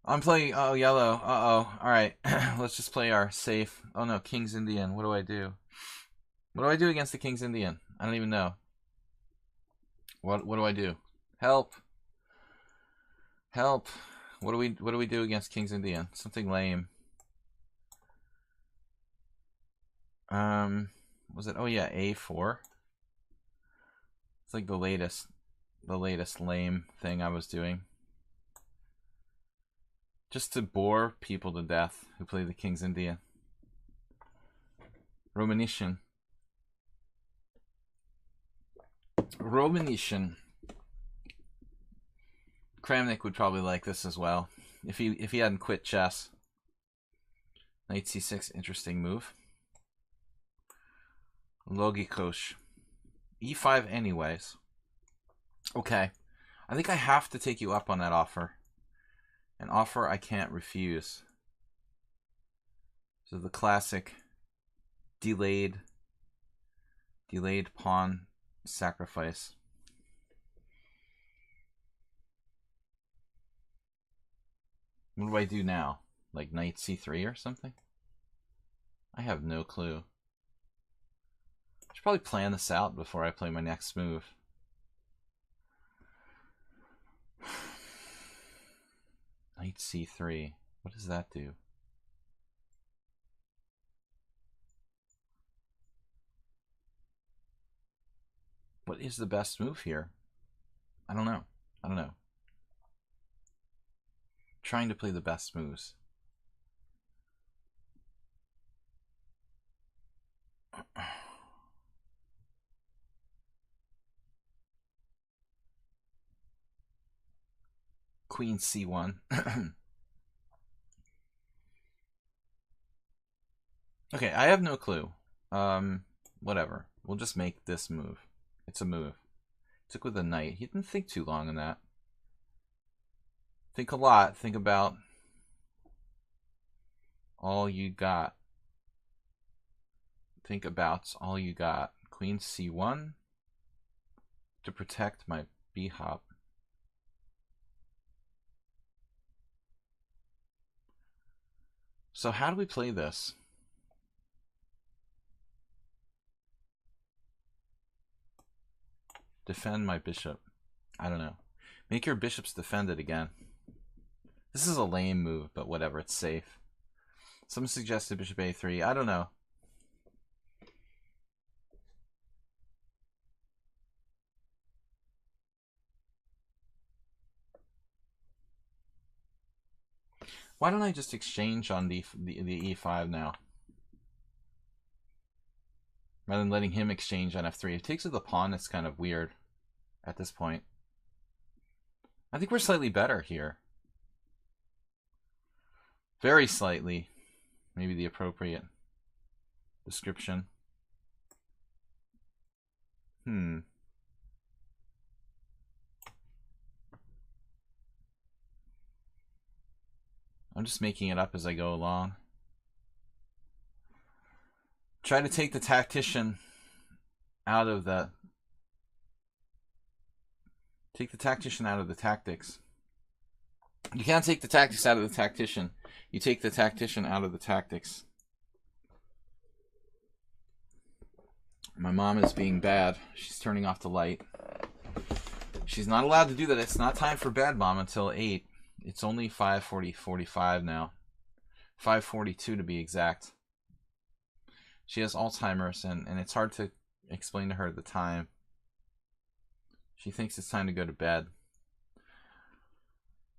Speaker 1: I'm playing, oh, yellow. Uh-oh. Alright, let's just play our safe. Oh no, King's Indian. What do I do? What do I do against the King's Indian? I don't even know. What do I do? Help. Help. What do we do against King's Indian? Something lame. Was it? Oh yeah, A4. It's like the latest lame thing I was doing. Just to bore people to death who play the King's Indian. Romanician. Kramnik would probably like this as well if he hadn't quit chess. Knight c6, interesting move. Logikos. e5 anyways. Okay. I think I have to take you up on that offer. An offer I can't refuse. So the classic delayed pawn sacrifice. What do I do now? Like knight c3 or something? I have no clue. I should probably plan this out before I play my next move. Knight c3. What does that do? What is the best move here? I don't know. Trying to play the best moves. Queen c1. Okay, I have no clue. Whatever. We'll just make this move. It's a move. Took with a knight. He didn't think too long on that. Think a lot. Think about all you got. Think about all you got. Queen c1 to protect my b-hop. So how do we play this? Defend my bishop. I don't know. Make your bishops defend it again. This is a lame move, but whatever, it's safe. Someone suggested bishop a3. I don't know. Why don't I just exchange on the e5 now? Rather than letting him exchange on f3. If he takes with the pawn, it's kind of weird at this point. I think we're slightly better here. Very slightly. Maybe the appropriate description. I'm just making it up as I go along. Try to take the tactician out of the... Take the tactician out of the tactics. You can't take the tactics out of the tactician. You take the tactician out of the tactics. My mom is being bad. She's turning off the light. She's not allowed to do that. It's not time for bed, Mom, until 8. It's only 5:45 now. 5:42 to be exact. She has Alzheimer's, and it's hard to explain to her the time. She thinks it's time to go to bed.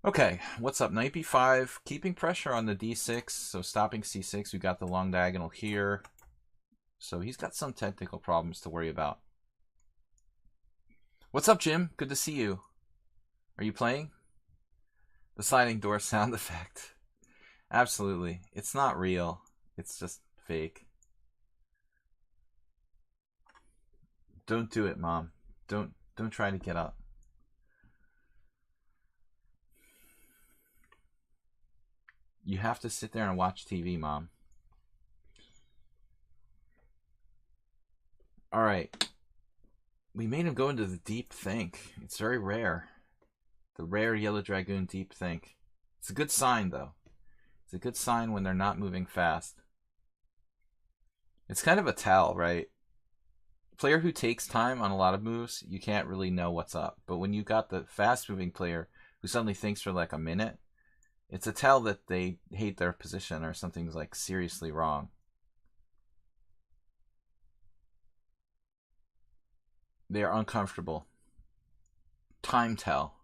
Speaker 1: Okay, what's up? Knight b5, keeping pressure on the d6, so stopping c6. We got the long diagonal here. So he's got some technical problems to worry about. What's up, Jim? Good to see you. Are you playing? The sliding door sound effect. Absolutely. It's not real. It's just fake. Don't do it, Mom. Don't Don't try to get up. You have to sit there and watch TV, Mom. Alright. We made him go into the deep think. It's very rare. The rare Yellow Dragoon deep think. It's a good sign, though. It's a good sign when they're not moving fast. It's kind of a tell, right? Player who takes time on a lot of moves, you can't really know what's up. But when you got the fast-moving player who suddenly thinks for like a minute, it's a tell that they hate their position or something's like seriously wrong. They are uncomfortable. Time tell.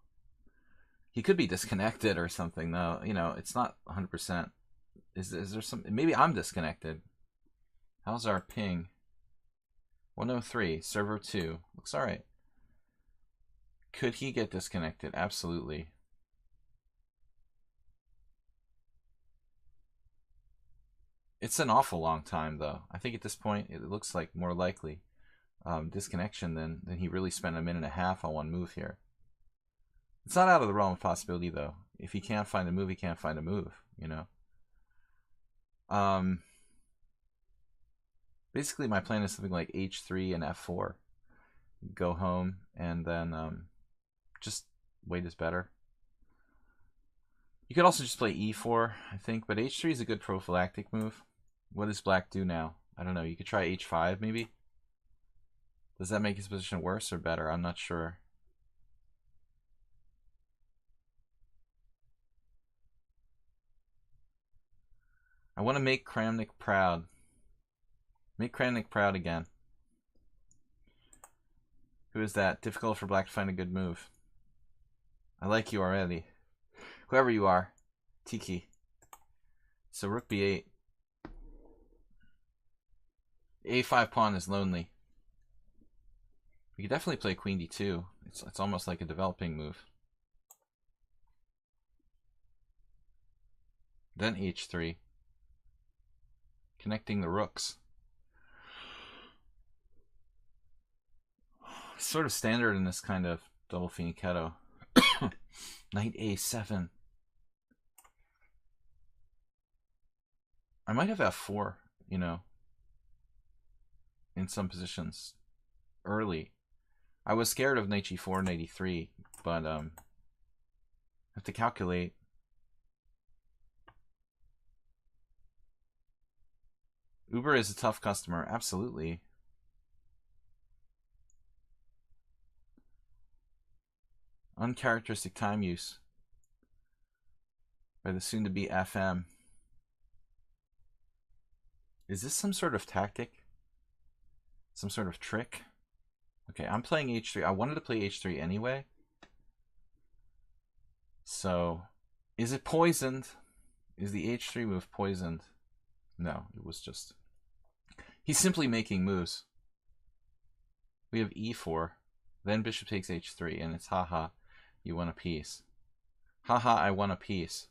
Speaker 1: He could be disconnected or something, though. You know, it's not 100%. Is there some... Maybe I'm disconnected. How's our ping? 103. Server 2. Looks alright. Could he get disconnected? Absolutely. It's an awful long time, though. I think at this point, it looks like more likely disconnection than he really spent a minute and a half on one move here. It's not out of the realm of possibility, though. If he can't find a move, he can't find a move, you know? Basically, my plan is something like h3 and f4. Go home, and then just wait is better. You could also just play e4, I think, but h3 is a good prophylactic move. What does black do now? I don't know. You could try h5, maybe? Does that make his position worse or better? I'm not sure. I want to make Kramnik proud. Make Kramnik proud again. Who is that? Difficult for black to find a good move. I like you already. Whoever you are. Tiki. So rook b8. a5 pawn is lonely. We could definitely play queen d2. It's almost like a developing move. Then h3. Connecting the rooks. Sort of standard in this kind of double fianchetto. Knight a7. I might have f4, you know, in some positions early. I was scared of knight g4, knight e3, but I have to calculate. Uber is a tough customer, absolutely. Uncharacteristic time use by the soon-to-be FM. Is this some sort of tactic? Some sort of trick? Okay, I'm playing h3. I wanted to play h3 anyway. So, is it poisoned? Is the h3 move poisoned? No, it was just... He's simply making moves. We have e4. Then bishop takes h3, and it's haha, you won a piece. Haha, I won a piece.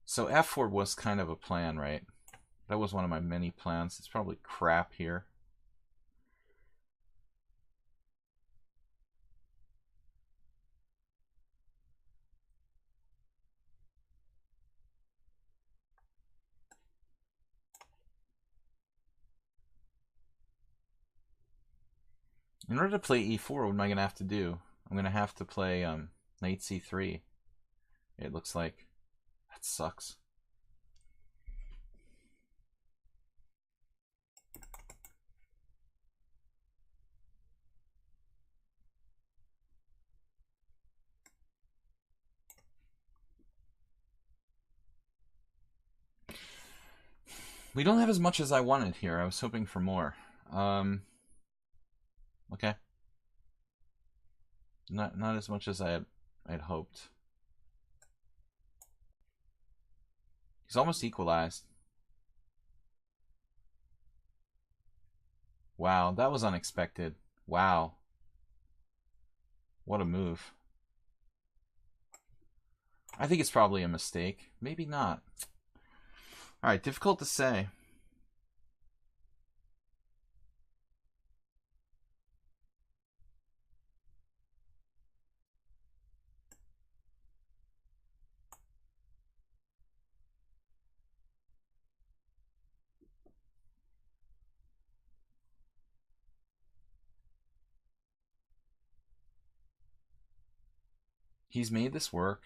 Speaker 1: So f4 was kind of a plan, right? That was one of my many plans. It's probably crap here. In order to play e4, what am I going to have to do? I'm going to have to play knight c3. It looks like. That sucks. We don't have as much as I wanted here. I was hoping for more. Okay. Not as much as I had hoped. He's almost equalized. Wow, that was unexpected. Wow. What a move. I think it's probably a mistake. Maybe not. Alright, difficult to say. He's made this work.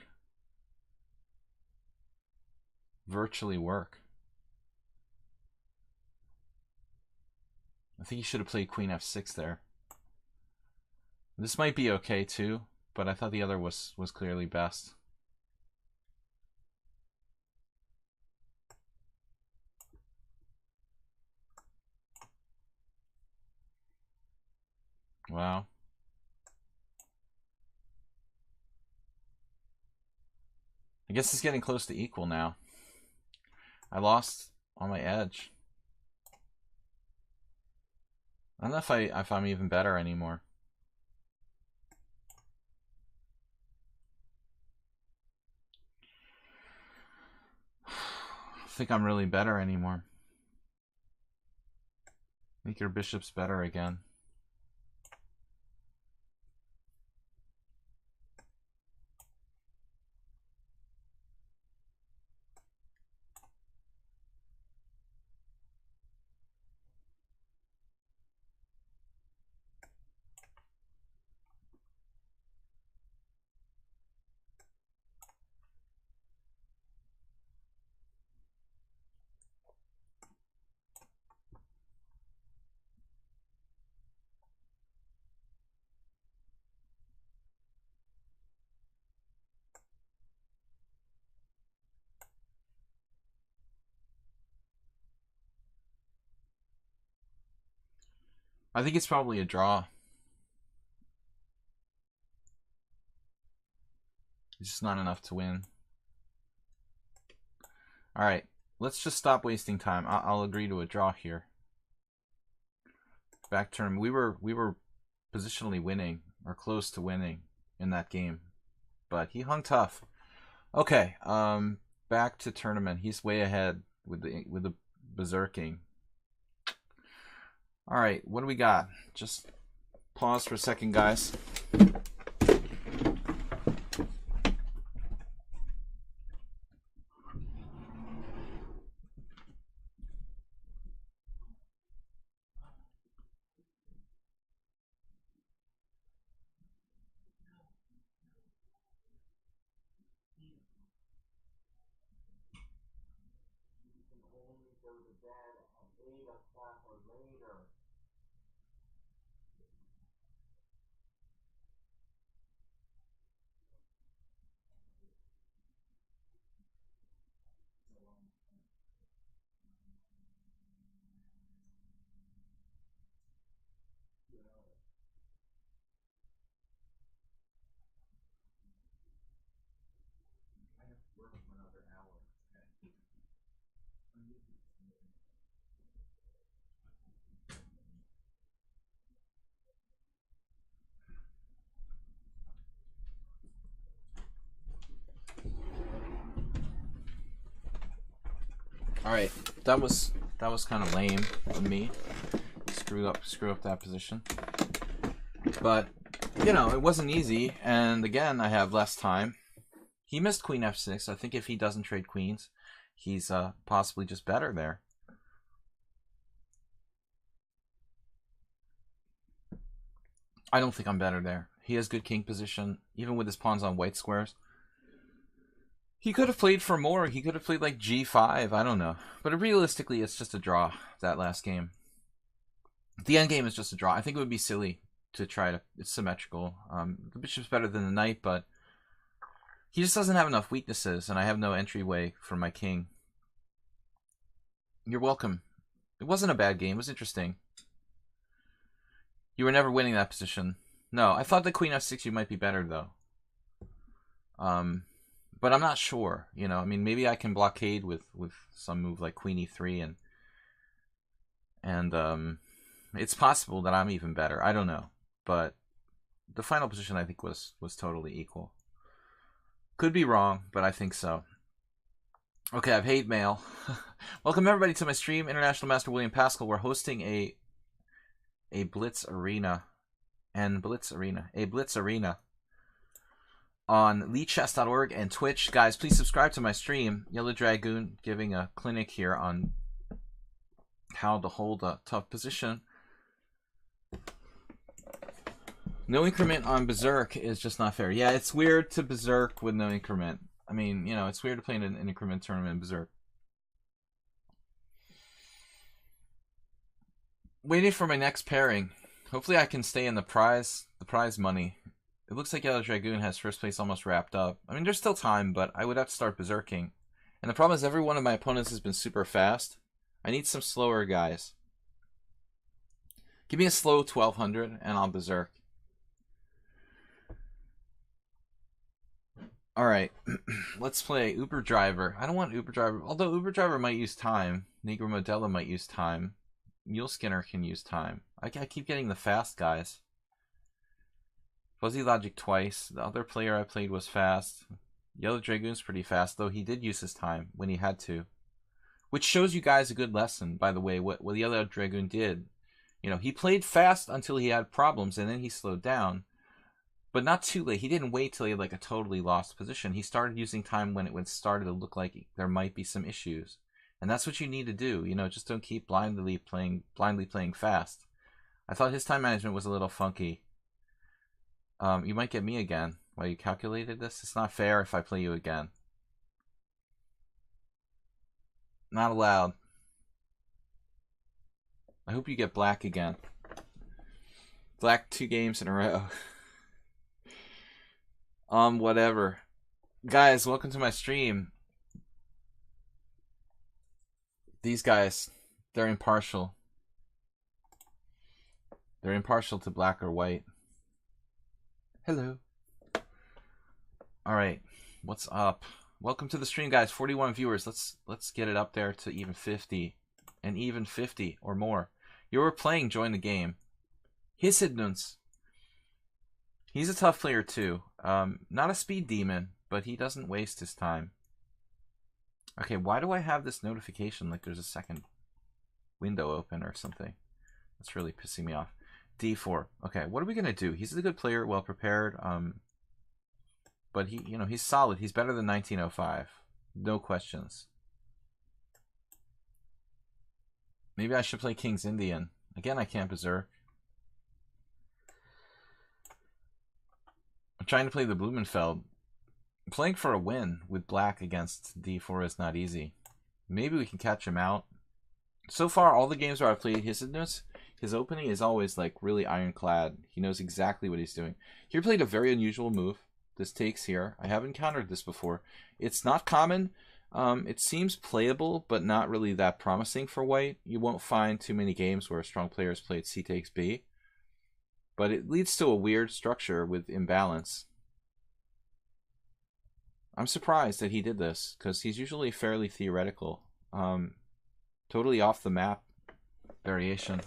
Speaker 1: Virtually work. I think he should have played queen f6 there. This might be okay too, but I thought the other was clearly best. Wow. I guess it's getting close to equal now. I lost on my edge. I don't know if I'm even better anymore. I think I'm really better anymore. Make your bishops better again. I think it's probably a draw. It's just not enough to win. All right, let's just stop wasting time. I'll agree to a draw here. Back turn. We were positionally winning or close to winning in that game, but he hung tough. Okay, back to tournament. He's way ahead with the berserking. All right, what do we got? Just pause for a second, guys. All right, that was kind of lame of me. Screw up that position. But you know, it wasn't easy, and again, I have less time. He missed queen f6. I think if he doesn't trade queens, he's possibly just better there. I don't think I'm better there. He has good king position, even with his pawns on white squares. He could have played for more. He could have played like g5. I don't know. But realistically, it's just a draw, that last game. The end game is just a draw. I think it would be silly to try to... It's symmetrical. The bishop's better than the knight, but he just doesn't have enough weaknesses, and I have no entryway for my king. You're welcome. It wasn't a bad game. It was interesting. You were never winning that position. No, I thought the queen f6 you might be better, though. But I'm not sure, you know. I mean, maybe I can blockade with some move like queen e3, and it's possible that I'm even better. I don't know, but the final position I think was totally equal. Could be wrong, but I think so. Okay, I've hate mail. Welcome everybody to my stream. International Master William Paschall. We're hosting a Blitz Arena on lichess.org and Twitch. Guys, please subscribe to my stream. Yellow Dragoon giving a clinic here on how to hold a tough position. No increment on Berserk is just not fair. Yeah, it's weird to Berserk with no increment. I mean, you know, it's weird to play in an increment tournament in Berserk. Waiting for my next pairing. Hopefully I can stay in the prize money. It looks like Yellow Dragoon has first place almost wrapped up. I mean, there's still time, but I would have to start Berserking. And the problem is every one of my opponents has been super fast. I need some slower guys. Give me a slow 1200 and I'll Berserk. Alright, let's play Uber Driver. I don't want Uber Driver, although Uber Driver might use time. Negro Modella might use time. Mule Skinner can use time. I keep getting the fast guys. Fuzzy Logic twice. The other player I played was fast. Yellow Dragoon's pretty fast, though he did use his time when he had to. Which shows you guys a good lesson, by the way, what the Yellow Dragoon did. You know, he played fast until he had problems, and then he slowed down. But not too late. He didn't wait till he had like a totally lost position. He started using time when it started to look like there might be some issues. And that's what you need to do. You know, just don't keep blindly playing fast. I thought his time management was a little funky. You might get me again. Well, you calculated this? It's not fair if I play you again. Not allowed. I hope you get black again. Black 2 games in a row. Whatever. Guys, welcome to my stream. These guys, they're impartial. They're impartial to black or white. Hello. Alright, what's up? Welcome to the stream, guys. 41 viewers. Let's get it up there to even 50. And even 50 or more. You were playing, join the game. Hissidnuns. He's a tough player too. Not a speed demon, but he doesn't waste his time. Okay, why do I have this notification like there's a second window open or something? That's really pissing me off. D4. Okay, what are we gonna do? He's a good player, well prepared. But he, you know, he's solid. He's better than 1905. No questions. Maybe I should play King's Indian. Again, I can't Berserk. I'm trying to play the Blumenfeld. Playing for a win with black against D4 is not easy. Maybe we can catch him out. So far, all the games where I've played his opening is always like really ironclad. He knows exactly what he's doing. Here played a very unusual move. This takes here. I have encountered this before. It's not common. It seems playable, but not really that promising for white. You won't find too many games where a strong player has played C takes B. But it leads to a weird structure with imbalance. I'm surprised that he did this, because he's usually fairly theoretical. Totally off the map variation.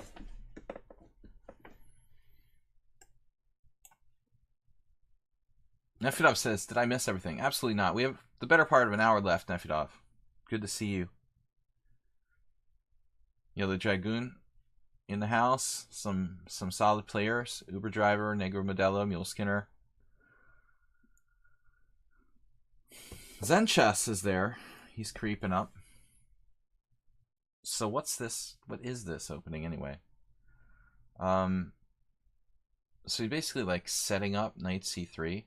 Speaker 1: Nefidov says, did I miss everything? Absolutely not. We have the better part of an hour left, Nefidov. Good to see you. Yellow Dragoon in the house. Some solid players. Uber Driver, Negro Modella, Mule Skinner. Zen Chess is there. He's creeping up. So what's this? What is this opening anyway? So you're basically like setting up knight c3.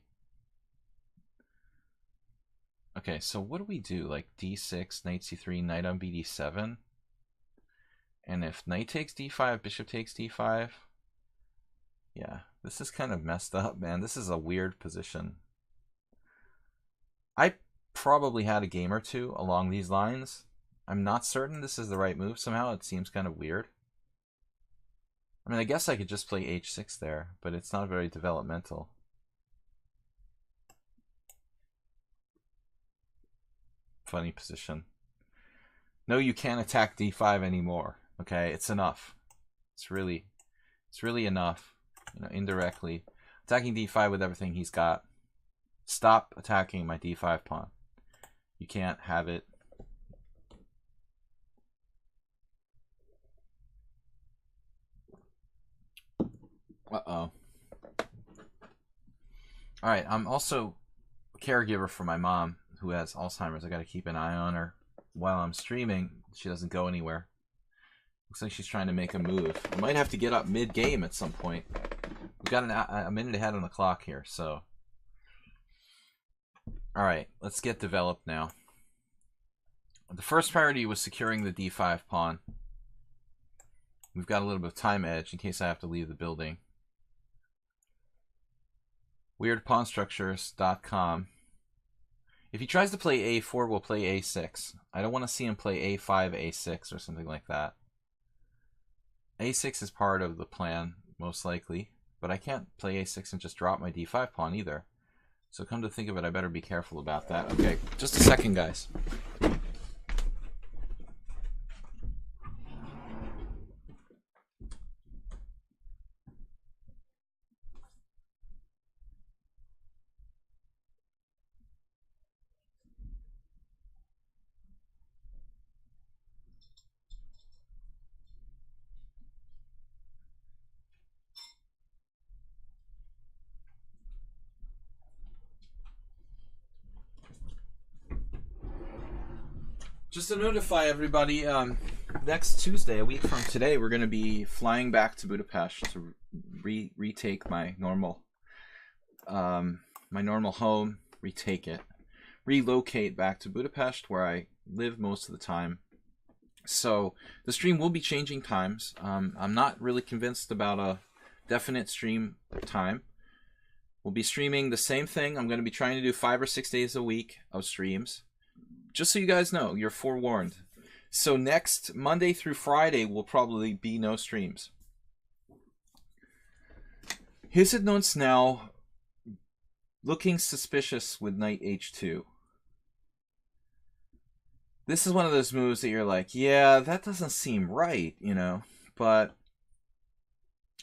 Speaker 1: Okay, so what do we do? Like d6, knight c3, knight on bd7. And if knight takes d5, bishop takes d5. Yeah, this is kind of messed up, man. This is a weird position. I probably had a game or two along these lines. I'm not certain this is the right move. Somehow it seems kind of weird. I mean, I guess I could just play h6 there, but it's not very developmental. Funny position. No, you can't attack d5 anymore. Okay, it's enough. It's really enough. You know, indirectly attacking d5 with everything he's got. Stop attacking my d5 pawn. You can't have it. Uh-oh. Alright, I'm also a caregiver for my mom who has Alzheimer's. I gotta keep an eye on her while I'm streaming. She doesn't go anywhere. Looks like she's trying to make a move. I might have to get up mid-game at some point. We've got a minute ahead on the clock here, so. Alright, let's get developed now. The first priority was securing the d5 pawn. We've got a little bit of time edge in case I have to leave the building. WeirdPawnStructures.com. If he tries to play a4, we'll play a6. I don't want to see him play a5, a6, or something like that. a6 is part of the plan, most likely. But I can't play a6 and just drop my d5 pawn either. So come to think of it, I better be careful about that. Okay, just a second, guys. Just to notify everybody, next Tuesday, a week from today, we're going to be flying back to Budapest to retake my normal home, retake it, relocate back to Budapest where I live most of the time. So the stream will be changing times. I'm not really convinced about a definite stream time. We'll be streaming the same thing. I'm going to be trying to do 5 or 6 days a week of streams. Just so you guys know, you're forewarned. So next Monday through Friday will probably be no streams. Hisidnon's now looking suspicious with knight h2. This is one of those moves that you're like, yeah, that doesn't seem right, you know. But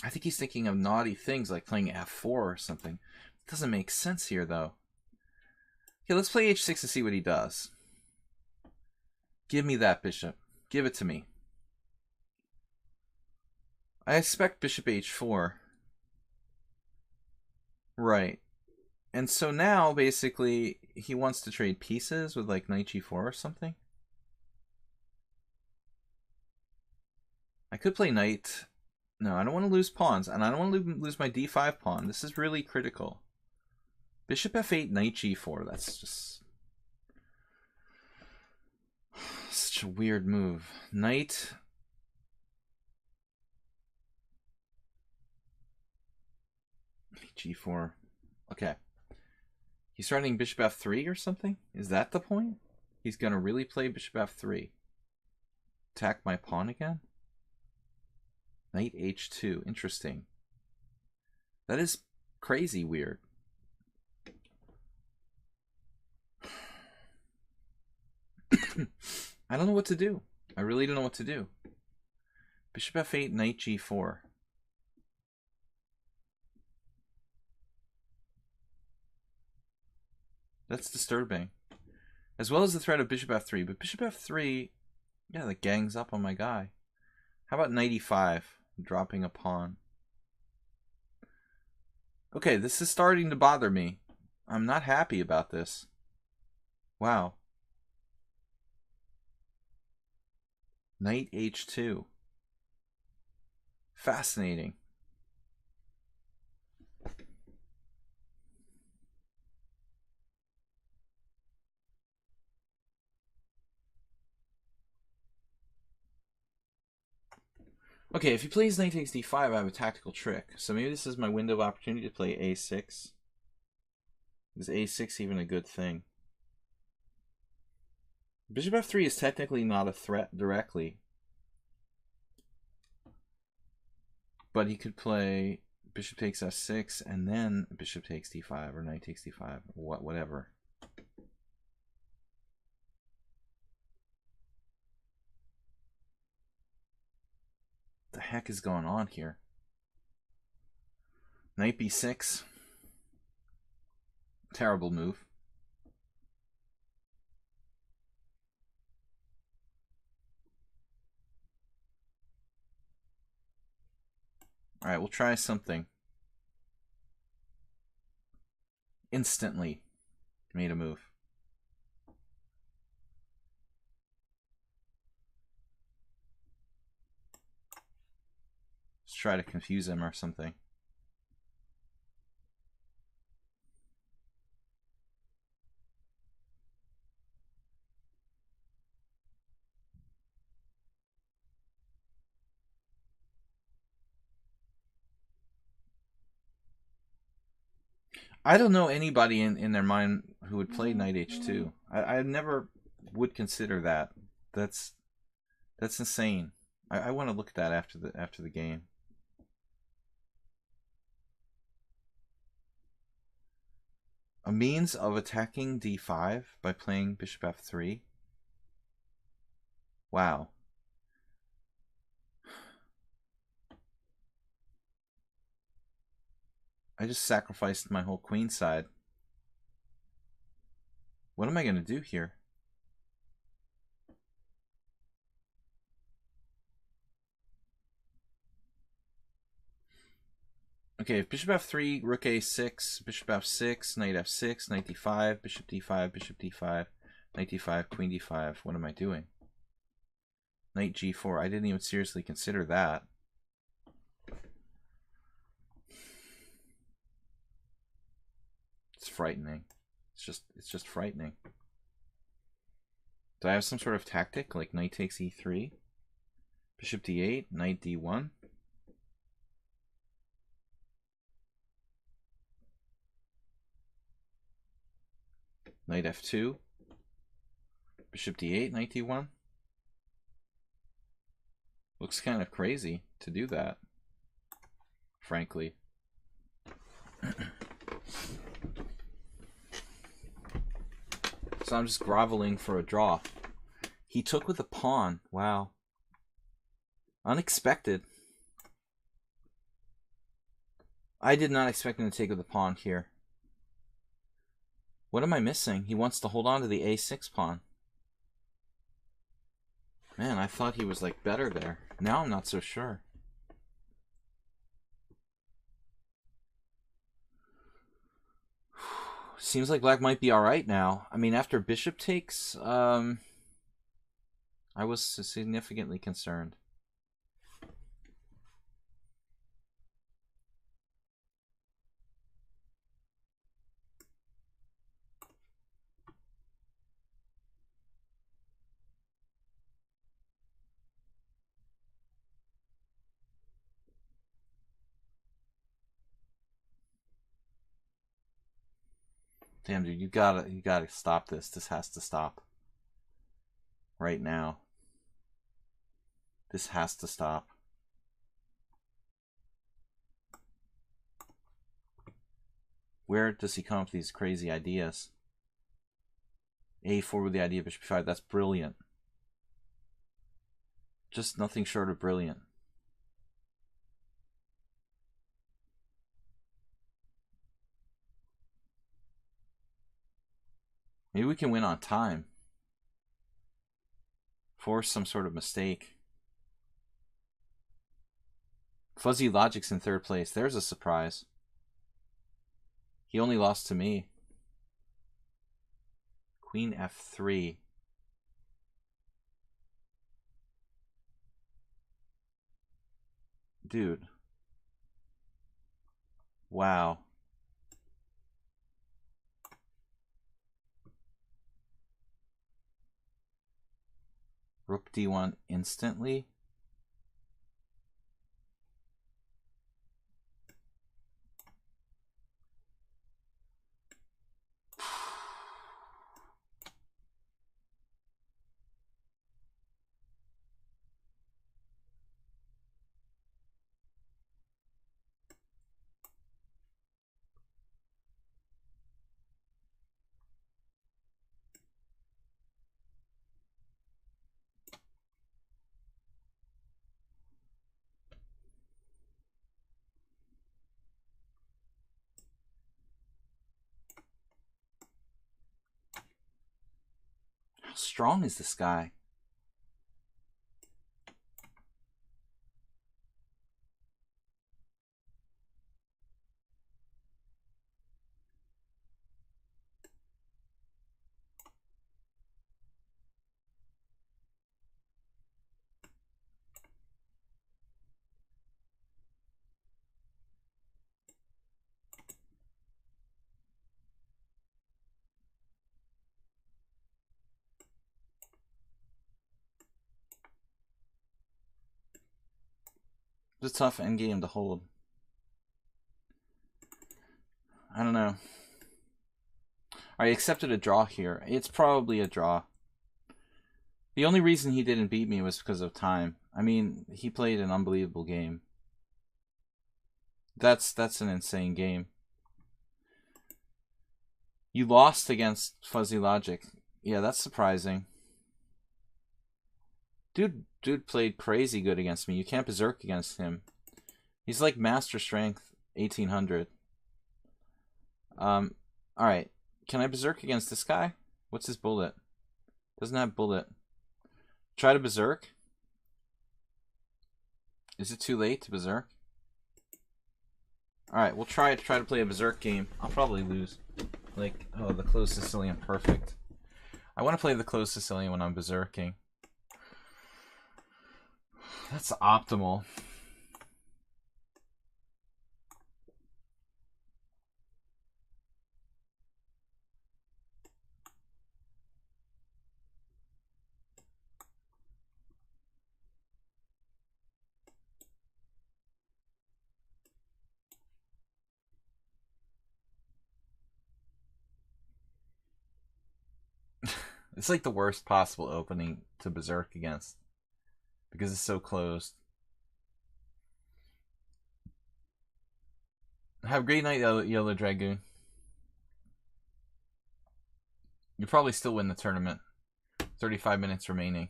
Speaker 1: I think he's thinking of naughty things like playing f4 or something. It doesn't make sense here, though. Okay, let's play h6 and see what he does. Give me that bishop. Give it to me. I expect bishop h4. Right. And so now, basically, he wants to trade pieces with, like, knight g4 or something. I could play knight. No, I don't want to lose pawns, and I don't want to lose my d5 pawn. This is really critical. Bishop f8, knight g4. That's just such a weird move. Knight. G4. Okay. He's starting bishop f3 or something? Is that the point? He's going to really play bishop f3. Attack my pawn again? Knight h2. Interesting. That is crazy weird. I don't know what to do. I really don't know what to do. Bishop f8, knight g4. That's disturbing. As well as the threat of bishop f3. But bishop f3, yeah, that gangs up on my guy. How about knight e5? Dropping a pawn. Okay, this is starting to bother me. I'm not happy about this. Wow. Knight h2. Fascinating. Okay, if he plays knight takes d5, I have a tactical trick. So maybe this is my window of opportunity to play a6. Is a6 even a good thing? Bishop f3 is technically not a threat directly. But he could play bishop takes f6 and then bishop takes d5 or knight takes d5 or whatever. What the heck is going on here? Knight b6. Terrible move. All right, we'll try something. Instantly made a move. Let's try to confuse him or something. I don't know anybody in their mind who would play knight h2. I never would consider that. That's insane. I want to look at that after the game. A means of attacking d5 by playing bishop f3. Wow. I just sacrificed my whole queen side. What am I going to do here? Okay, bishop f3, rook a6, bishop f6, knight f6, knight d5, bishop d5, bishop d5, knight d5, queen d5. What am I doing? Knight g4. I didn't even seriously consider that. It's frightening. It's just frightening. Do I have some sort of tactic like knight takes e3, bishop d8, knight d1? Knight f2, bishop d8, knight d1. Looks kind of crazy to do that, frankly. So I'm just groveling for a draw. He took with a pawn. Wow. Unexpected. I did not expect him to take with a pawn here. What am I missing? He wants to hold on to the a6 pawn. Man, I thought he was like better there. Now I'm not so sure. Seems like black might be alright now. I mean, after bishop takes, I was significantly concerned. Damn, dude, you gotta stop this. This has to stop. Right now. This has to stop. Where does he come up with these crazy ideas? A4 with the idea of bishop b5, that's brilliant. Just nothing short of brilliant. Maybe we can win on time. Force some sort of mistake. Fuzzy Logic's in third place. There's a surprise. He only lost to me. Queen f3. Dude. Wow. Rook d1 instantly. How strong is this guy? It's a tough endgame to hold. I don't know. I accepted a draw here. It's probably a draw. The only reason he didn't beat me was because of time. I mean, he played an unbelievable game. That's an insane game. You lost against Fuzzy Logic. Yeah, that's surprising. Dude played crazy good against me. You can't berserk against him. He's like master strength 1800. Alright. Can I berserk against this guy? What's his bullet? Doesn't have bullet. Try to berserk? Is it too late to berserk? Alright, we'll try to play a berserk game. I'll probably lose. Like, oh, the closed Sicilian, perfect. I want to play the closed Sicilian when I'm berserking. That's optimal. It's like the worst possible opening to berserk against because it's so closed. Have a great night, Yellow Dragoon. You probably still win the tournament. 35 minutes remaining.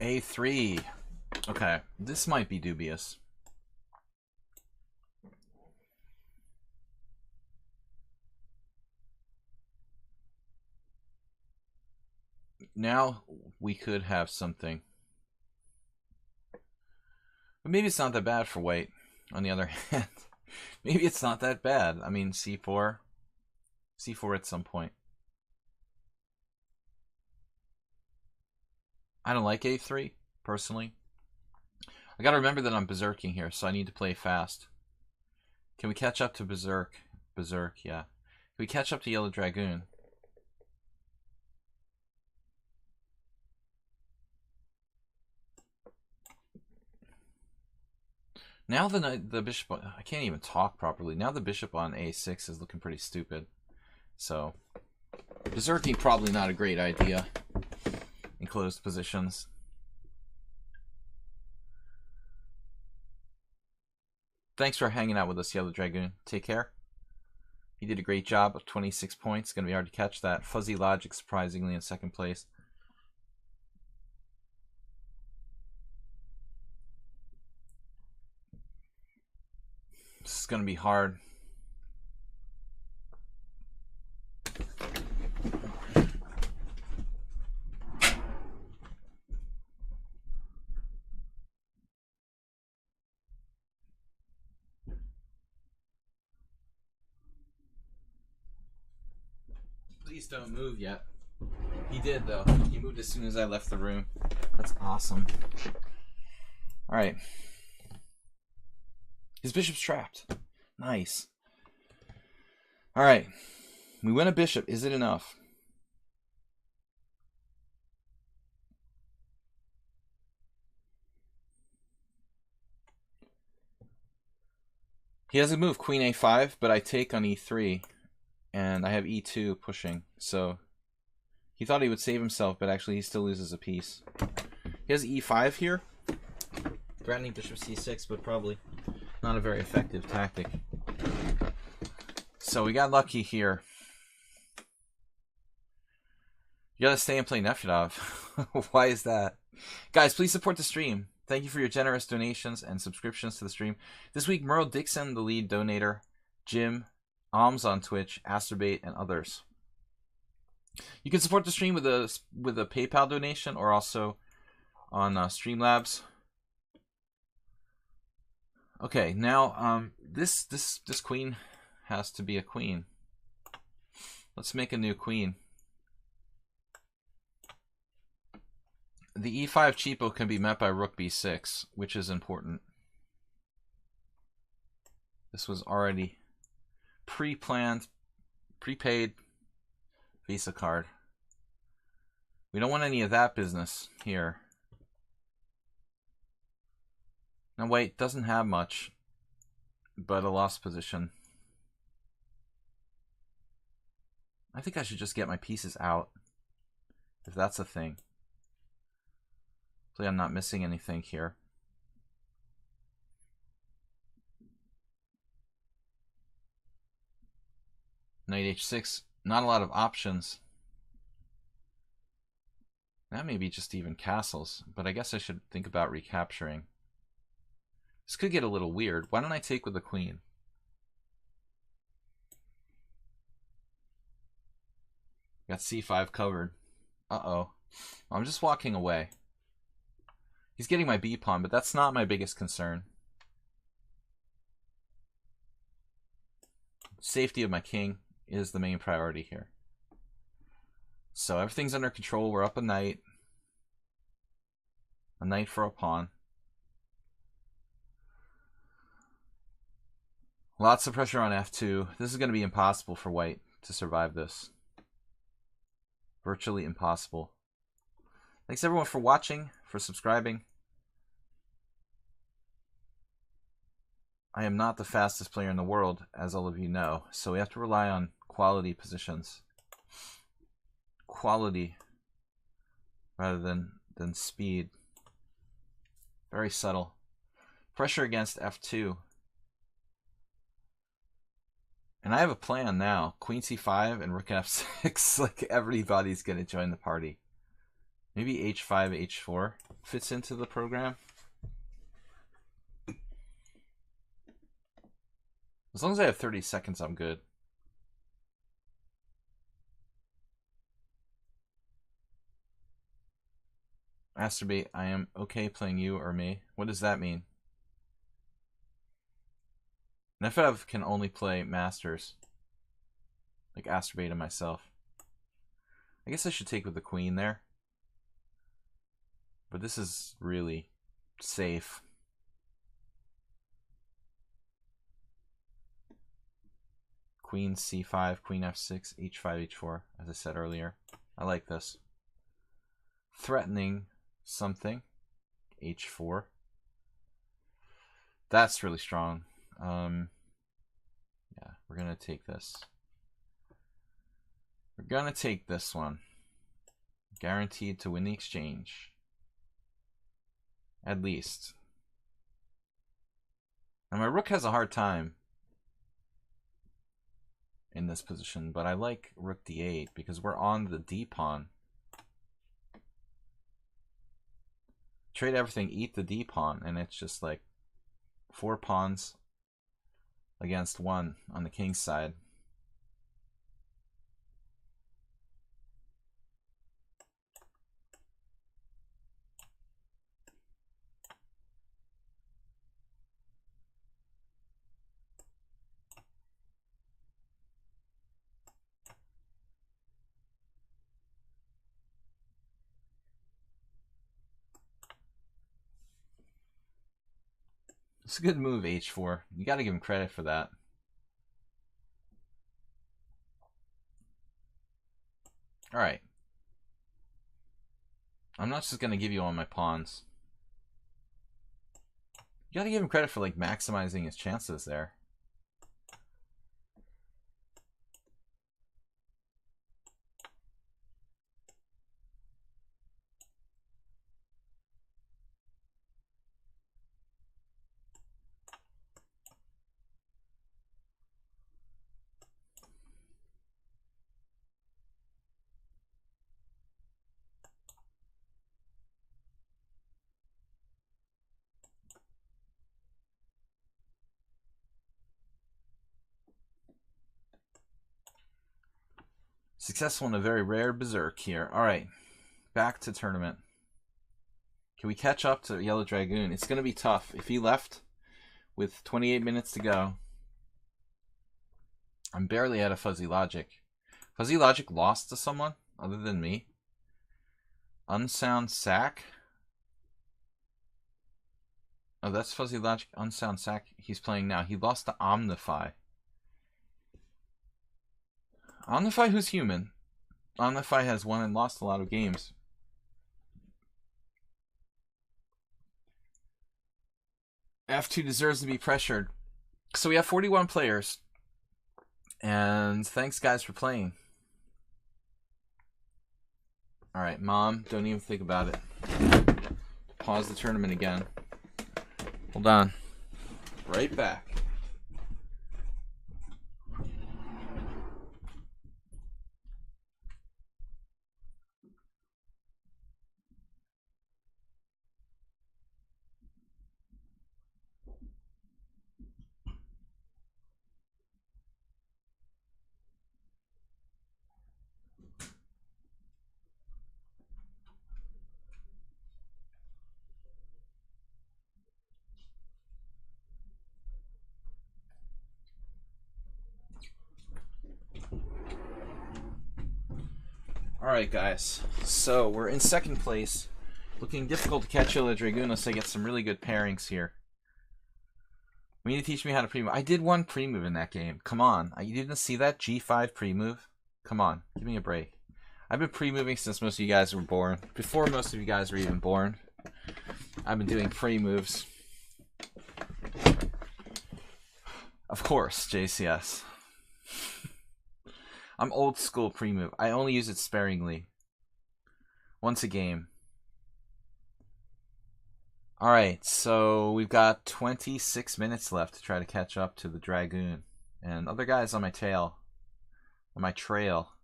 Speaker 1: A3. Okay, this might be dubious. Now we could have something. But maybe it's not that bad for white, on the other hand. Maybe it's not that bad. I mean, c4. c4 at some point. I don't like a3, personally. I gotta remember that I'm berserking here, so I need to play fast. Can we catch up to berserk? Berserk, yeah. Can we catch up to Yellow Dragoon? Now the bishop, I can't even talk properly. Now the bishop on a6 is looking pretty stupid. So, berserking probably not a great idea in closed positions. Thanks for hanging out with us, Yellow Dragoon. Take care. He did a great job of 26 points. It's going to be hard to catch that. Fuzzy Logic, surprisingly, in second place. This is going to be hard. Please don't move yet. He did, though. He moved as soon as I left the room. That's awesome. Alright. His bishop's trapped. Nice. Alright. We win a bishop. Is it enough? He has a move, queen a5, but I take on e3. And I have e2 pushing. So he thought he would save himself, but actually he still loses a piece. He has e5 here. Threatening bishop c6, but probably not a very effective tactic. So we got lucky here. You gotta stay and play Nefedov. Why is that? Guys, please support the stream. Thank you for your generous donations and subscriptions to the stream. This week, Merle Dixon, the lead donator, Jim, Alms on Twitch, Asterbait, and others. You can support the stream with a PayPal donation or also on Streamlabs. Okay, now this queen has to be a queen. Let's make a new queen. The e5 cheapo can be met by rook b6, which is important. This was already pre-planned, prepaid Visa card. We don't want any of that business here. Now white doesn't have much, but a lost position. I think I should just get my pieces out, if that's a thing. Hopefully I'm not missing anything here. Knight h6, not a lot of options. That may be just even castles, but I guess I should think about recapturing. This could get a little weird. Why don't I take with the queen? Got c5 covered. Uh-oh. I'm just walking away. He's getting my b pawn, but that's not my biggest concern. Safety of my king is the main priority here. So everything's under control. We're up a knight. A knight for a pawn. Lots of pressure on f2. This is going to be impossible for white to survive this. Virtually impossible. Thanks everyone for watching, for subscribing. I am not the fastest player in the world, as all of you know, so we have to rely on quality positions. Quality rather than speed. Very subtle. Pressure against f2. And I have a plan now. Queen c5 and rook f6. Like everybody's going to join the party. Maybe h5, h4 fits into the program. As long as I have 30 seconds, I'm good. Masturbate, I am okay playing you or me. What does that mean? Nefev can only play masters. Like Asturbate and myself. I guess I should take with the queen there. But this is really safe. Queen c5, queen f6, h5, h4, as I said earlier. I like this. Threatening something. h4. That's really strong. Yeah, we're going to take this. We're going to take this one. Guaranteed to win the exchange. At least. And my rook has a hard time in this position, but I like rook d8 because we're on the d pawn. Trade everything, eat the d pawn, and it's just like 4 pawns against 1 on the king's side. It's a good move, h4. You got to give him credit for that. All right. I'm not just going to give you all my pawns. You got to give him credit for like maximizing his chances there. Successful in a very rare berserk here. All right, back to tournament. Can we catch up to Yellow Dragoon? It's going to be tough. If he left with 28 minutes to go, I'm barely out of Fuzzy Logic. Fuzzy Logic lost to someone other than me. Unsound Sack. Oh, that's Fuzzy Logic. Unsound Sack he's playing now. He lost to Omnify. Omnify, who's human. Omnify has won and lost a lot of games. F2 deserves to be pressured. So we have 41 players. And thanks, guys, for playing. Alright, Mom, don't even think about it. Pause the tournament again. Hold on. Right back. Alright, guys. So, we're in second place. Looking difficult to catch Illa Dragoon unless I get some really good pairings here. We need to teach me how to pre-move. I did one pre-move in that game. Come on. You didn't see that G5 pre-move? Come on. Give me a break. I've been pre-moving since most of you guys were born. Before most of you guys were even born. I've been doing pre-moves. Of course, JCS. I'm old school pre-move. I only use it sparingly. Once a game. Alright, so we've got 26 minutes left to try to catch up to the Dragoon. And other guys on my tail. On my trail.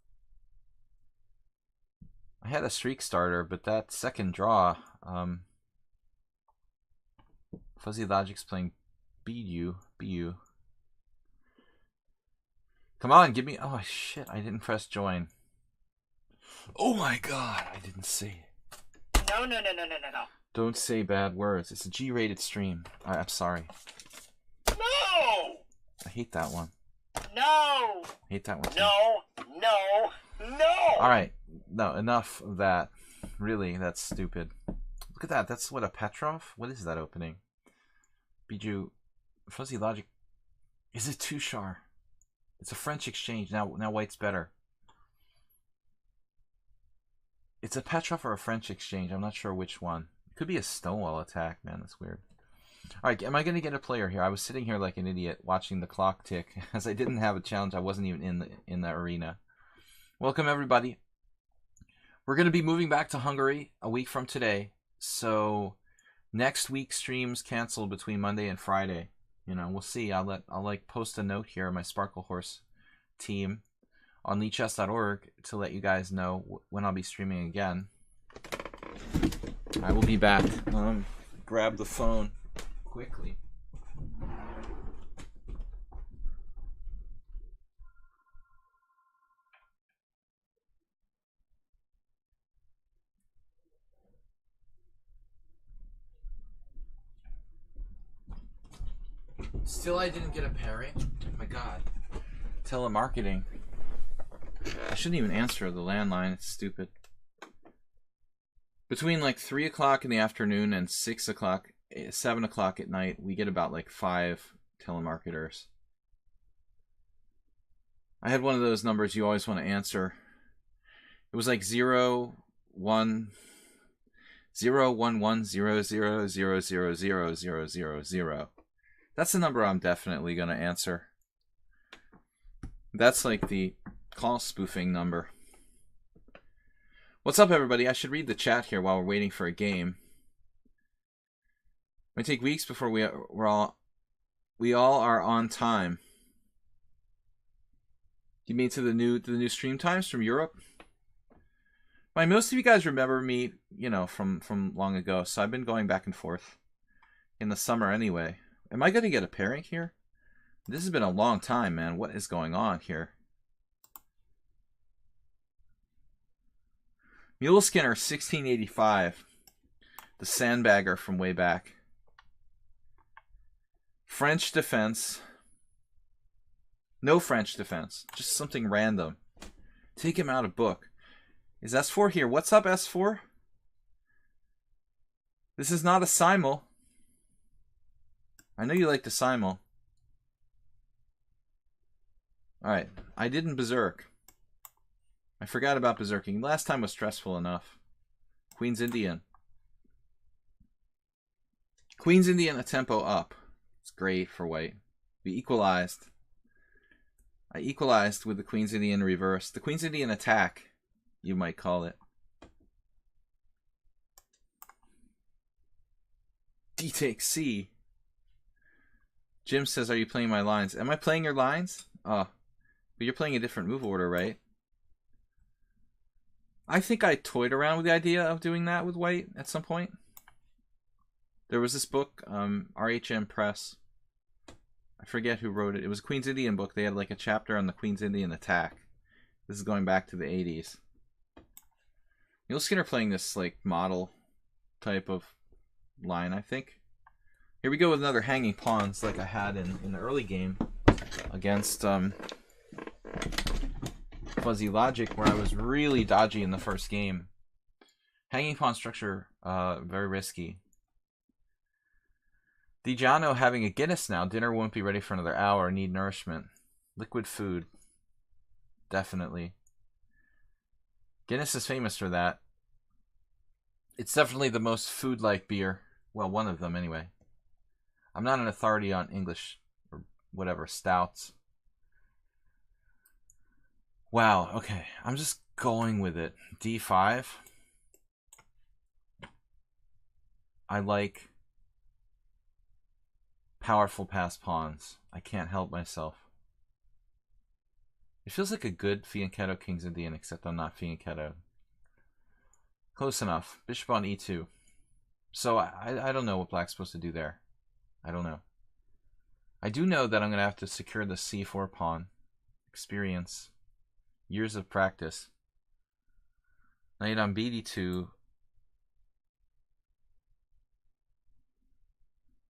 Speaker 1: I had a streak starter, but that second draw, Fuzzy Logic's playing BU. Come on, give me... Oh, shit, I didn't press join. Oh my god, I didn't see.
Speaker 2: No.
Speaker 1: Don't say bad words. It's a G-rated stream. I'm sorry.
Speaker 2: No!
Speaker 1: I hate that one.
Speaker 2: No!
Speaker 1: I hate that one too.
Speaker 2: No!
Speaker 1: Alright, no, enough of that. Really, that's stupid. Look at that, that's what, a Petrov? What is that opening? Bijou... Fuzzy Logic... Is it Tushar? It's a French exchange. Now white's better. It's a Petrov or a French exchange. I'm not sure which one. It could be a Stonewall attack. Man, that's weird. Alright, am I going to get a player here? I was sitting here like an idiot watching the clock tick. As I didn't have a challenge, I wasn't even in the arena. Welcome, everybody. We're going to be moving back to Hungary a week from today. So, next week's streams canceled between Monday and Friday. You know, we'll see. I'll like post a note here on my Sparkle Horse team on lichess.org to let you guys know when I'll be streaming again. I will be back. Grab the phone quickly. Still, I didn't get a pairing. Oh my god. Telemarketing. I shouldn't even answer the landline. It's stupid. Between like 3 o'clock in the afternoon and 6 o'clock, 7 o'clock at night, we get about like 5 telemarketers. I had one of those numbers you always want to answer. It was like 01100000000. That's the number I'm definitely going to answer. That's like the call spoofing number. What's up, everybody? I should read the chat here while we're waiting for a game. It might take weeks before we all are on time. You mean to the new stream times from Europe? Why, most of you guys remember me, you know, from long ago. So I've been going back and forth in the summer anyway. Am I going to get a pairing here? This has been a long time, man. What is going on here? Mule Skinner, 1685. The sandbagger from way back. French defense. No French defense. Just something random. Take him out of book. Is S4 here? What's up, S4? This is not a simul. I know you like the simul. Alright, I didn't berserk. I forgot about berserking. Last time was stressful enough. Queen's Indian. Queen's Indian, a tempo up. It's great for white. We equalized. I equalized with the Queen's Indian reverse. The Queen's Indian attack, you might call it. D takes C. Jim says, are you playing my lines? Am I playing your lines? Oh, but you're playing a different move order, right? I think I toyed around with the idea of doing that with white at some point. There was this book, RHM Press. I forget who wrote it. It was a Queen's Indian book. They had like a chapter on the Queen's Indian attack. This is going back to the 80s. Neil Skinner playing this like model type of line, I think. Here we go with another hanging pawns like I had in the early game against Fuzzy Logic, where I was really dodgy in the first game. Hanging pawn structure, very risky. DiGiano having a Guinness now. Dinner won't be ready for another hour. Need nourishment. Liquid food. Definitely. Guinness is famous for that. It's definitely the most food-like beer. Well, one of them anyway. I'm not an authority on English or whatever, stouts. Wow, okay. I'm just going with it. D5. I like powerful pass pawns. I can't help myself. It feels like a good fianchetto King's Indian, except I'm not fianchetto. Close enough. Bishop on E2. So I don't know what black's supposed to do there. I don't know. I do know that I'm going to have to secure the C4 pawn. Experience. Years of practice. Knight on BD2.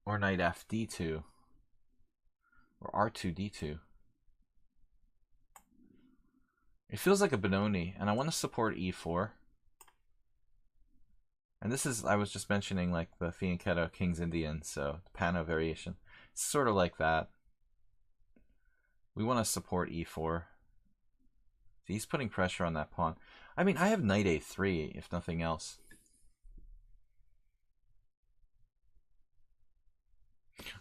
Speaker 1: Or knight FD2. Or R2D2. It feels like a Benoni, and I want to support E4. And this is, I was just mentioning like the fianchetto King's Indian, so the Pano variation. It's sort of like that. We want to support E4. He's putting pressure on that pawn. I mean, I have knight A3, if nothing else.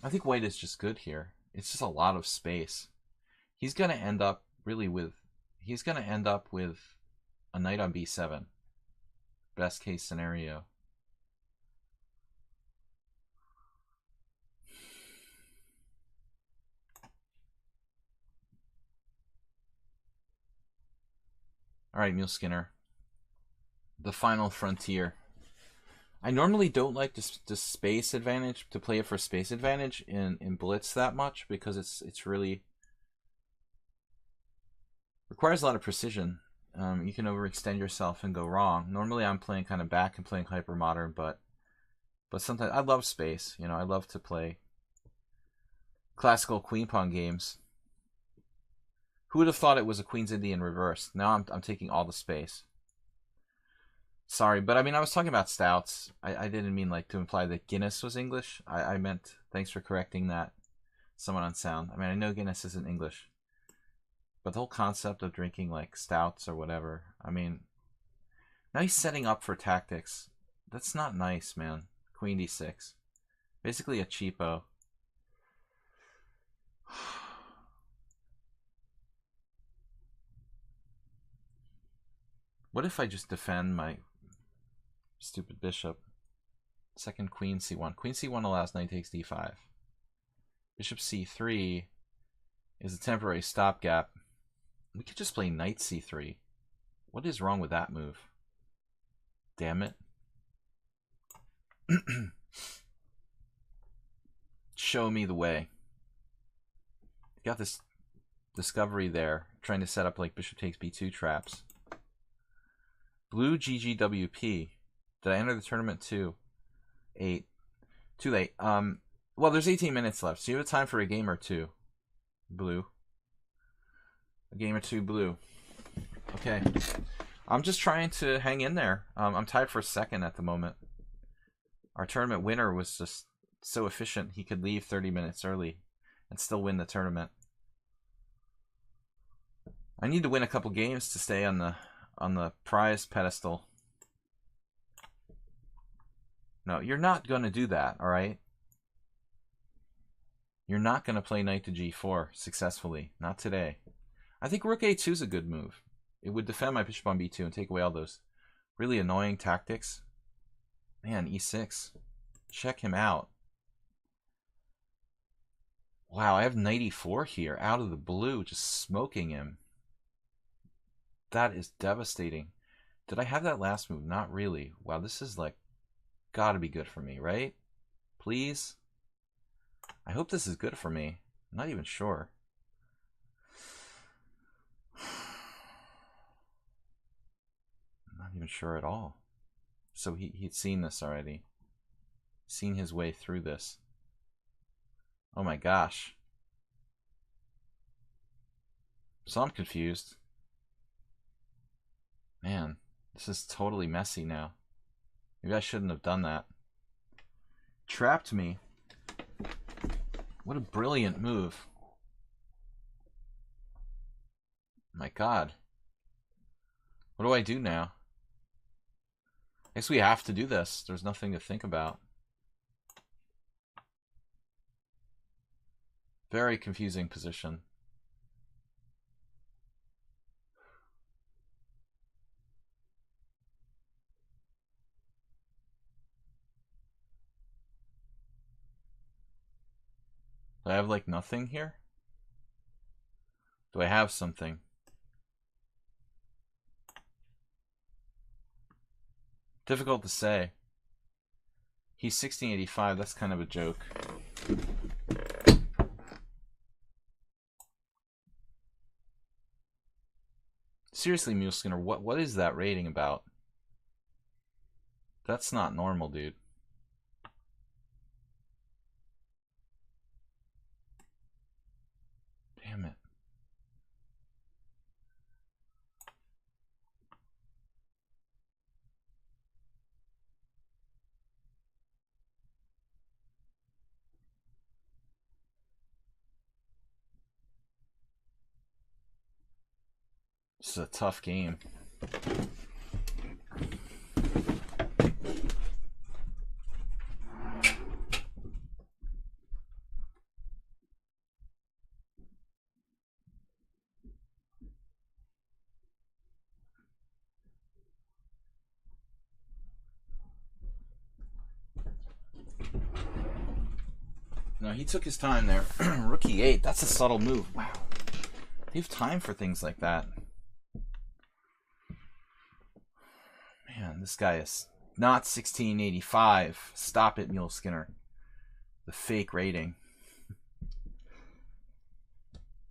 Speaker 1: I think white is just good here. It's just a lot of space. He's going to end up really with... He's going to end up with a knight on B7. Best case scenario. Alright, Mule Skinner. The final frontier. I normally don't like the space advantage, to play it for space advantage in Blitz that much, because it's really... requires a lot of precision. You can overextend yourself and go wrong. Normally I'm playing kind of back and playing hyper modern, but sometimes I love space. You know, I love to play classical queen pawn games. Who would have thought it was a Queen's Indian reverse? Now I'm taking all the space. Sorry, but I mean, I was talking about stouts. I didn't mean like to imply that Guinness was English. I meant, thanks for correcting that, someone on sound. I mean, I know Guinness isn't English. But the whole concept of drinking like stouts or whatever, I mean, now he's setting up for tactics. That's not nice, man. Queen D6. Basically a cheapo. What if I just defend my stupid bishop? Second queen C1. Queen C1 allows knight takes D5. Bishop C3 is a temporary stopgap. We could just play knight C3. What is wrong with that move? Damn it. Show me the way. Got this discovery there, trying to set up like bishop takes B2 traps. Blue GGWP. Did I enter the tournament too? 8. Too late. Well, there's 18 minutes left, so you have time for a game or two. Blue. A game or two, blue. Okay. I'm just trying to hang in there. I'm tied for second at the moment. Our tournament winner was just so efficient, he could leave 30 minutes early and still win the tournament. I need to win a couple games to stay on the prize pedestal. No, you're not going to do that, all right? You're not going to play knight to g4 successfully. Not today. I think rook a2 is a good move. It would defend my bishop on b2 and take away all those really annoying tactics. Man, e6. Check him out. Wow, I have knight e4 here, out of the blue, just smoking him. That is devastating. Did I have that last move? Not really. Wow, this is like, gotta be good for me, right? Please? I hope this is good for me. I'm not even sure. I'm not even sure at all. So he'd seen this already. Seen his way through this. Oh my gosh. So I'm confused. Man, this is totally messy now. Maybe I shouldn't have done that. Trapped me. What a brilliant move. My God. What do I do now? I guess we have to do this. There's nothing to think about. Very confusing position. Do I have like nothing here? Do I have something? Difficult to say. He's 1685. That's kind of a joke. Seriously, Mule Skinner, what is that rating about? That's not normal, dude. Damn it. This is a tough game. No, he took his time there. Rook e8, that's a subtle move. Wow. They have time for things like that. Man, this guy is not 1685. Stop it, Mule Skinner. The fake rating.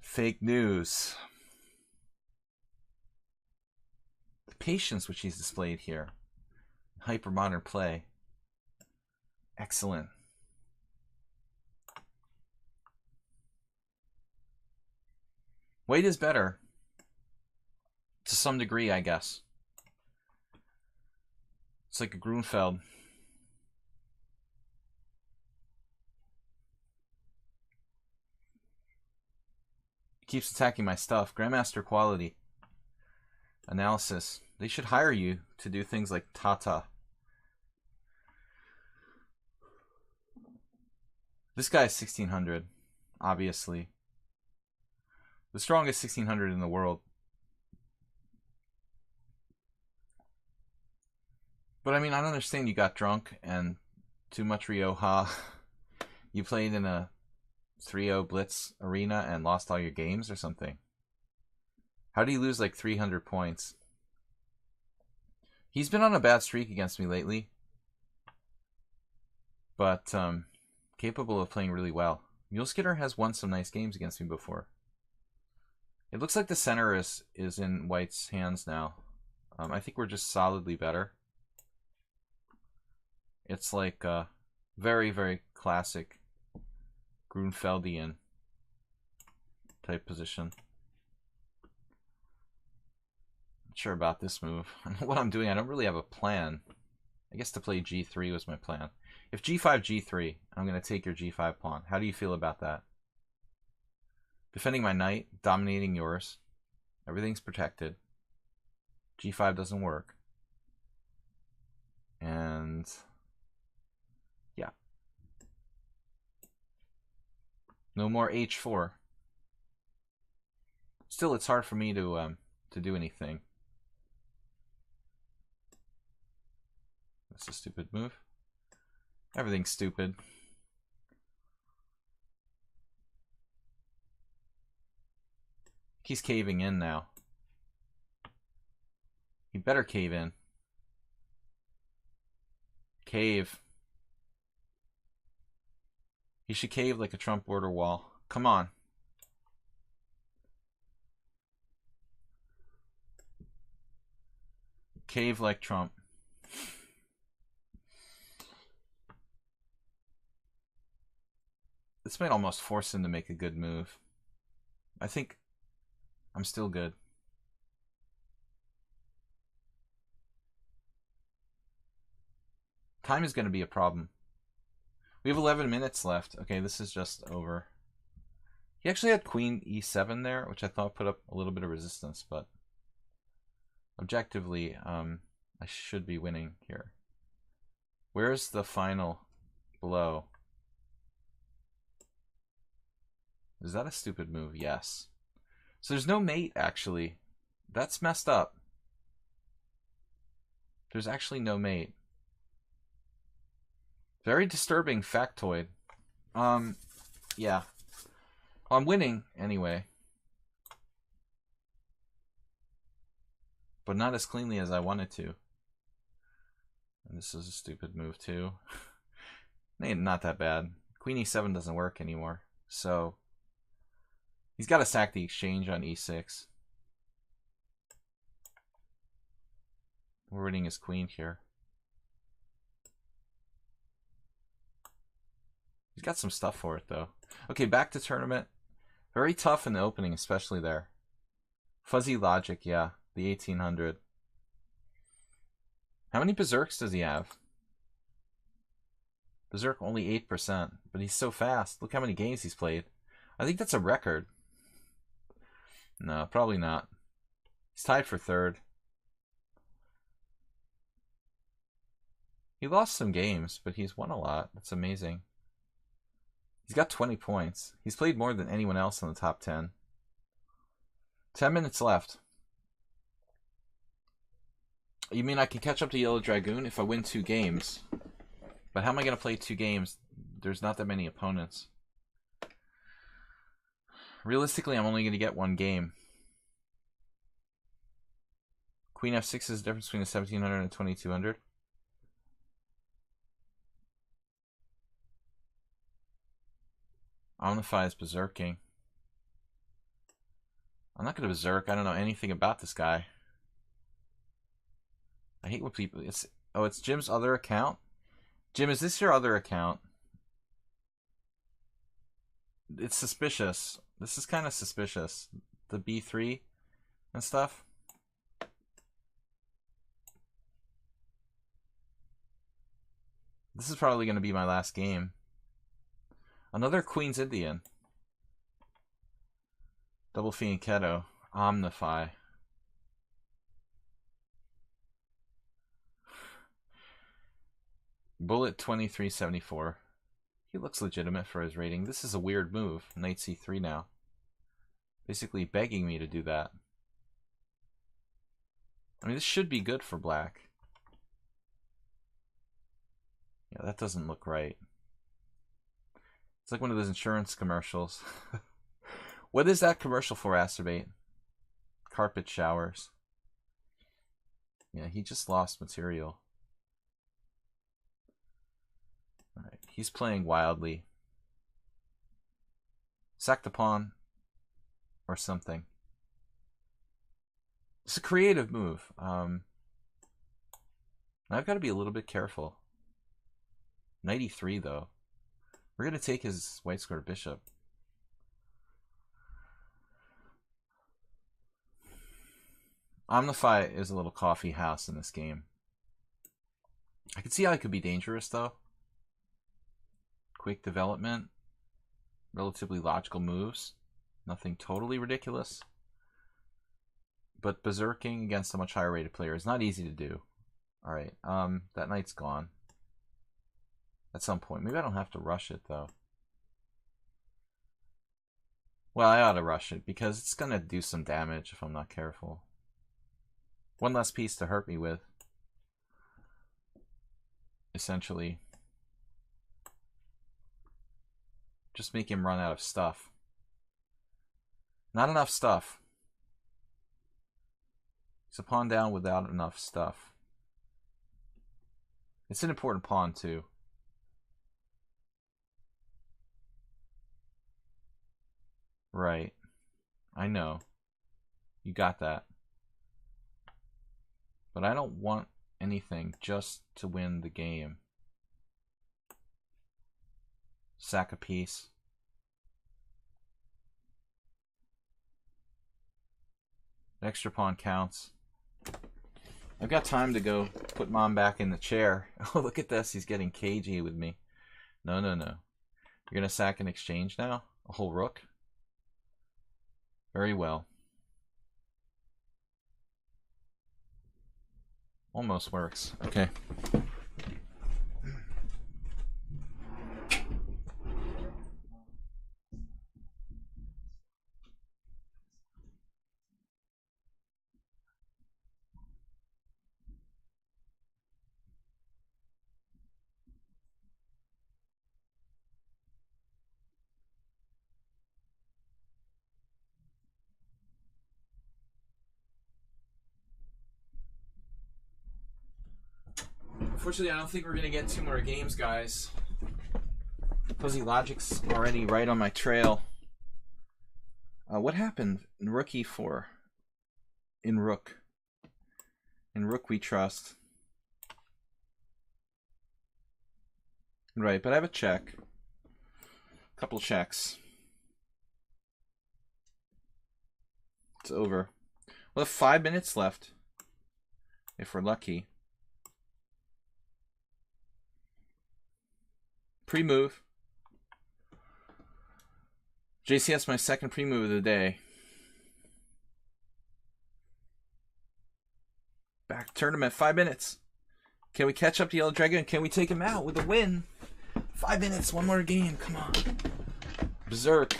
Speaker 1: Fake news. The patience which he's displayed here. Hypermodern play. Excellent. White is better. To some degree, I guess. It's like a Grunfeld. He keeps attacking my stuff. Grandmaster quality. Analysis. They should hire you to do things like Tata. This guy is 1600, obviously. The strongest 1600 in the world. But I mean, I don't understand. You got drunk and too much Rioja. You played in a 3-0 Blitz arena and lost all your games or something. How do you lose like 300 points? He's been on a bad streak against me lately. But capable of playing really well. Mule Skinner has won some nice games against me before. It looks like the center is in White's hands now. I think we're just solidly better. It's like a very, very classic Grunfeldian type position. Not sure about this move. I don't know what I'm doing. I don't really have a plan. I guess to play g3 was my plan. If g5, g3, I'm going to take your g5 pawn. How do you feel about that? Defending my knight, dominating yours. Everything's protected. g5 doesn't work. And yeah. No more h4. Still, it's hard for me to do anything. That's a stupid move. Everything's stupid. He's caving in now. He better cave in. Cave. He should cave like a Trump border wall. Come on. Cave like Trump. This might almost force him to make a good move. I think I'm still good. Time is going to be a problem. We have 11 minutes left. Okay, this is just over. He actually had queen e7 there, which I thought put up a little bit of resistance, but objectively, I should be winning here. Where's the final blow? Is that a stupid move? Yes. So there's no mate, actually. That's messed up. There's actually no mate. Very disturbing factoid. Yeah. Well, I'm winning anyway. But not as cleanly as I wanted to. And this is a stupid move too. Not that bad. Queen e7 doesn't work anymore. So he's got to sack the exchange on e6. We're winning his queen here. He's got some stuff for it, though. Okay, back to tournament. Very tough in the opening, especially there. Fuzzy logic, yeah. The 1800. How many berserks does he have? Berserk only 8%, but he's so fast. Look how many games he's played. I think that's a record. No, probably not. He's tied for third. He lost some games, but he's won a lot. That's amazing. He's got 20 points. He's played more than anyone else in the top 10. 10 minutes left. You mean I can catch up to Yellow Dragoon if I win 2 games? But how am I going to play 2 games? There's not that many opponents. Realistically, I'm only going to get 1 game. Queen f6 is the difference between a 1700 and a 2200. Omnify is berserking. I'm not going to berserk. I don't know anything about this guy. I hate when people... Oh, it's Jim's other account? Jim, is this your other account? It's suspicious. This is kind of suspicious. The B3 and stuff. This is probably going to be my last game. Another Queen's Indian. Double Fianchetto. Omnify. Bullet 2374. He looks legitimate for his rating. This is a weird move. Knight c3 now. Basically begging me to do that. I mean, this should be good for black. Yeah, that doesn't look right. It's like one of those insurance commercials. What is that commercial for, Asterbate? Carpet showers. Yeah, he just lost material. Alright, he's playing wildly. Sack the pawn. Or something. It's a creative move. I've got to be a little bit careful. Knight e3, though. We're going to take his white square bishop. Omnify is a little coffee house in this game. I can see how it could be dangerous, though. Quick development. Relatively logical moves. Nothing totally ridiculous. But berserking against a much higher rated player is not easy to do. Alright, that knight's gone. At some point. Maybe I don't have to rush it, though. Well, I ought to rush it because it's going to do some damage if I'm not careful. One less piece to hurt me with. Essentially. Just make him run out of stuff. Not enough stuff. He's a pawn down without enough stuff. It's an important pawn too. Right. I know. You got that. But I don't want anything just to win the game. Sack a piece. The extra pawn counts. I've got time to go put Mom back in the chair. Oh, look at this. He's getting cagey with me. No, no, no. You're going to sack an exchange now? A whole rook? Very well. Almost works. Okay. Unfortunately, I don't think we're going to get 2 more games, guys. Fuzzy Logic's already right on my trail. What happened in Rook E4? In Rook. In Rook we trust. Right, but I have a check. Couple checks. It's over. We'll have 5 minutes left. If we're lucky. Pre-move. JCS, my second pre-move of the day. Back tournament, 5 minutes. Can we catch up to Yellow Dragon? Can we take him out with a win? 5 minutes, one more game, come on. Berserk.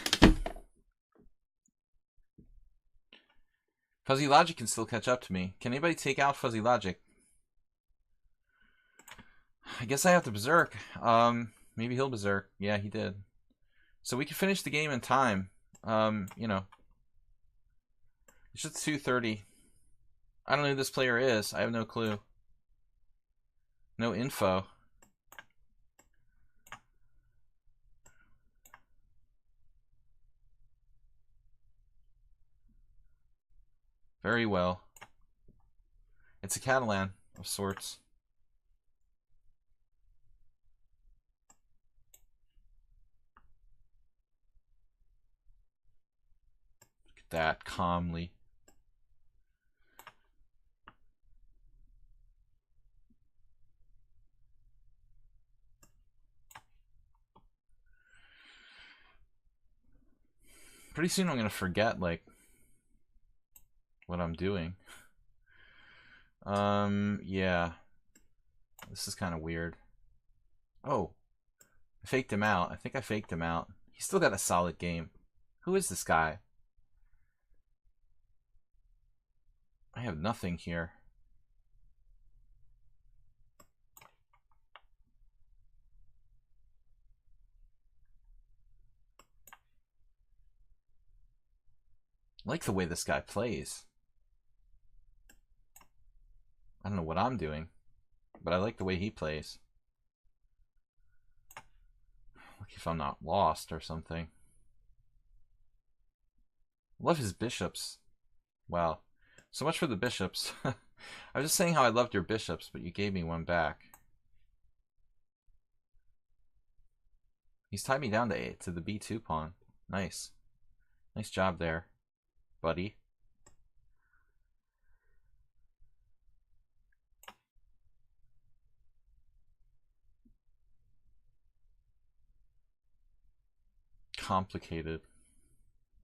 Speaker 1: Fuzzy Logic can still catch up to me. Can anybody take out Fuzzy Logic? I guess I have to Berserk. Maybe he'll Berserk. Yeah, he did. So we can finish the game in time. You know. It's just 2:30. I don't know who this player is. I have no clue. No info. Very well. It's a Catalan of sorts. That calmly. Pretty soon I'm gonna forget like what I'm doing. Yeah. This is kind of weird. Oh. I faked him out. I think I faked him out. He's still got a solid game. Who is this guy? I have nothing here. I like the way this guy plays. I don't know what I'm doing, but I like the way he plays. Like if I'm not lost or something. Love his bishops. Wow. So much for the bishops. I was just saying how I loved your bishops, but you gave me one back. He's tied me down to the B2 pawn. Nice. Nice job there, buddy. Complicated.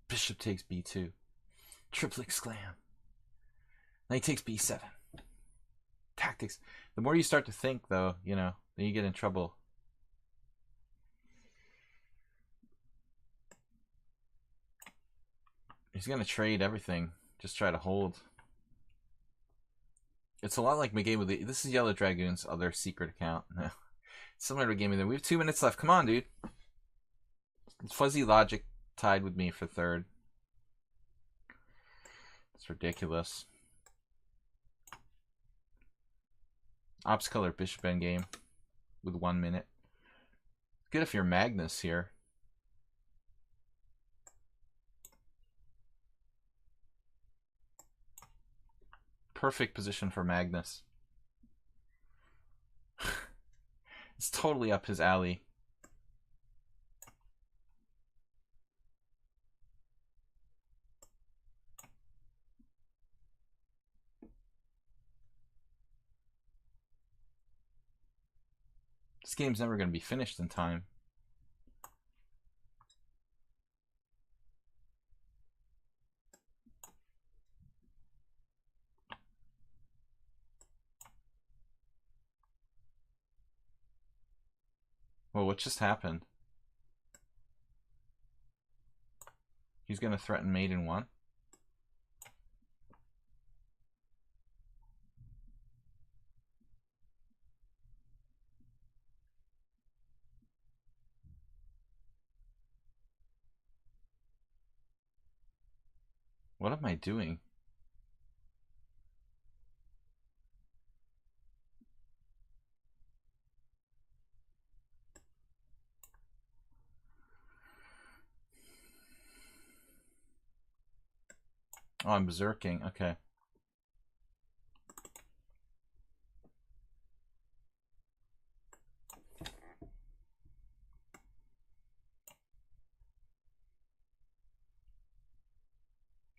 Speaker 1: Bishop takes B2. Triple exclam. Now he takes B7. Tactics. The more you start to think, though, you know, then you get in trouble. He's going to trade everything. Just try to hold. It's a lot like my game with the... This is Yellow Dragoon's other secret account. Similar to a game with them. We have 2 minutes left. Come on, dude. Fuzzy Logic tied with me for third. It's ridiculous. Ops color Bishop Endgame with 1 minute. Good if you're Magnus here. Perfect position for Magnus. It's totally up his alley. This game's never going to be finished in time. Well, what just happened? He's going to threaten mate in 1. What am I doing? Oh, I'm berserking. Okay.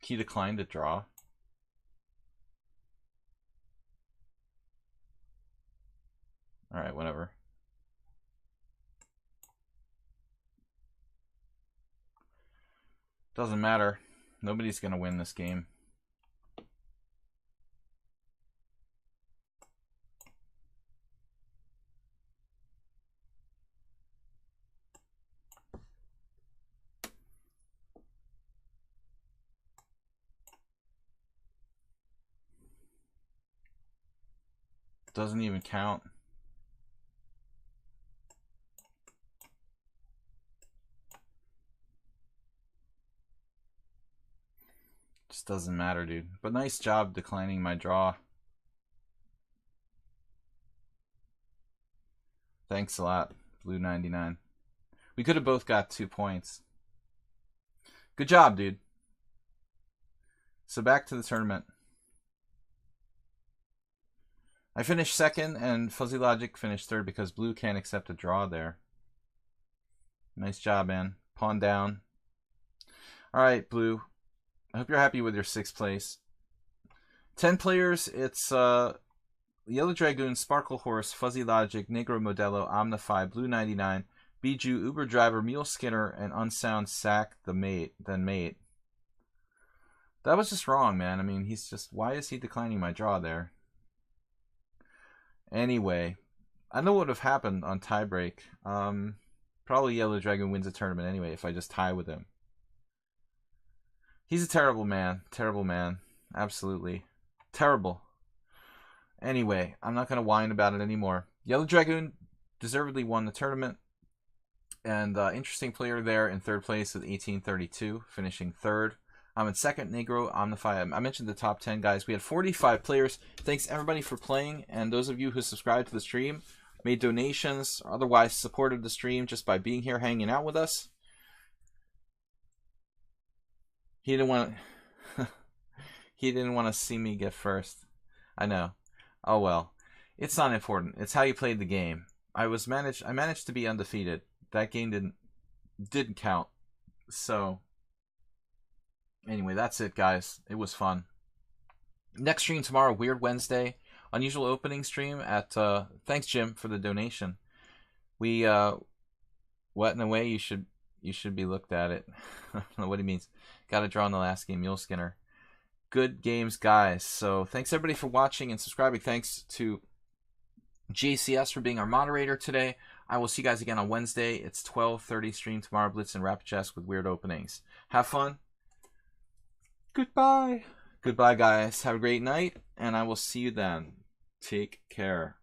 Speaker 1: He declined to draw. Alright, whatever. Doesn't matter. Nobody's gonna win this game. Doesn't even count. Just doesn't matter, dude. But nice job declining my draw. Thanks a lot, Blue 99. We could have both got 2 points. Good job, dude. So back to the tournament. I finished second, and Fuzzy Logic finished third because Blue can't accept a draw there. Nice job, man. Pawn down. All right, Blue. I hope you're happy with your 6th place. 10 players. It's Yellow Dragoon, Sparkle Horse, Fuzzy Logic, Negro Modelo, Omnify, Blue 99, Bijou, Uber Driver, Mule Skinner, and Unsound Sack then Mate. That was just wrong, man. I mean, he's just... Why is he declining my draw there? Anyway, I know what would have happened on tiebreak. Probably Yellow Dragon wins the tournament anyway if I just tie with him. He's a terrible man. Terrible man. Absolutely. Terrible. Anyway, I'm not going to whine about it anymore. Yellow Dragoon deservedly won the tournament. And interesting player there in 3rd place with 1832, finishing 3rd. I'm in 2nd, Negro, Omnify. I mentioned the top 10 guys. We had 45 players. Thanks everybody for playing. And those of you who subscribed to the stream, made donations, or otherwise supported the stream just by being here hanging out with us. He didn't want he didn't want to see me get first. I know. Oh well. It's not important. It's how you played the game. I managed to be undefeated. That game didn't count. So anyway, that's it, guys. It was fun. Next stream tomorrow, Weird Wednesday. Unusual opening stream at thanks Jim for the donation. We what in a way you should be looked at it. I don't know what he means. Got to draw in the last game, Mule Skinner. Good games, guys. So thanks everybody for watching and subscribing. Thanks to JCS for being our moderator today. I will see you guys again on Wednesday. It's 12:30 stream tomorrow. Blitz and Rapid Chess with weird openings. Have fun. Goodbye. Goodbye, guys. Have a great night, and I will see you then. Take care.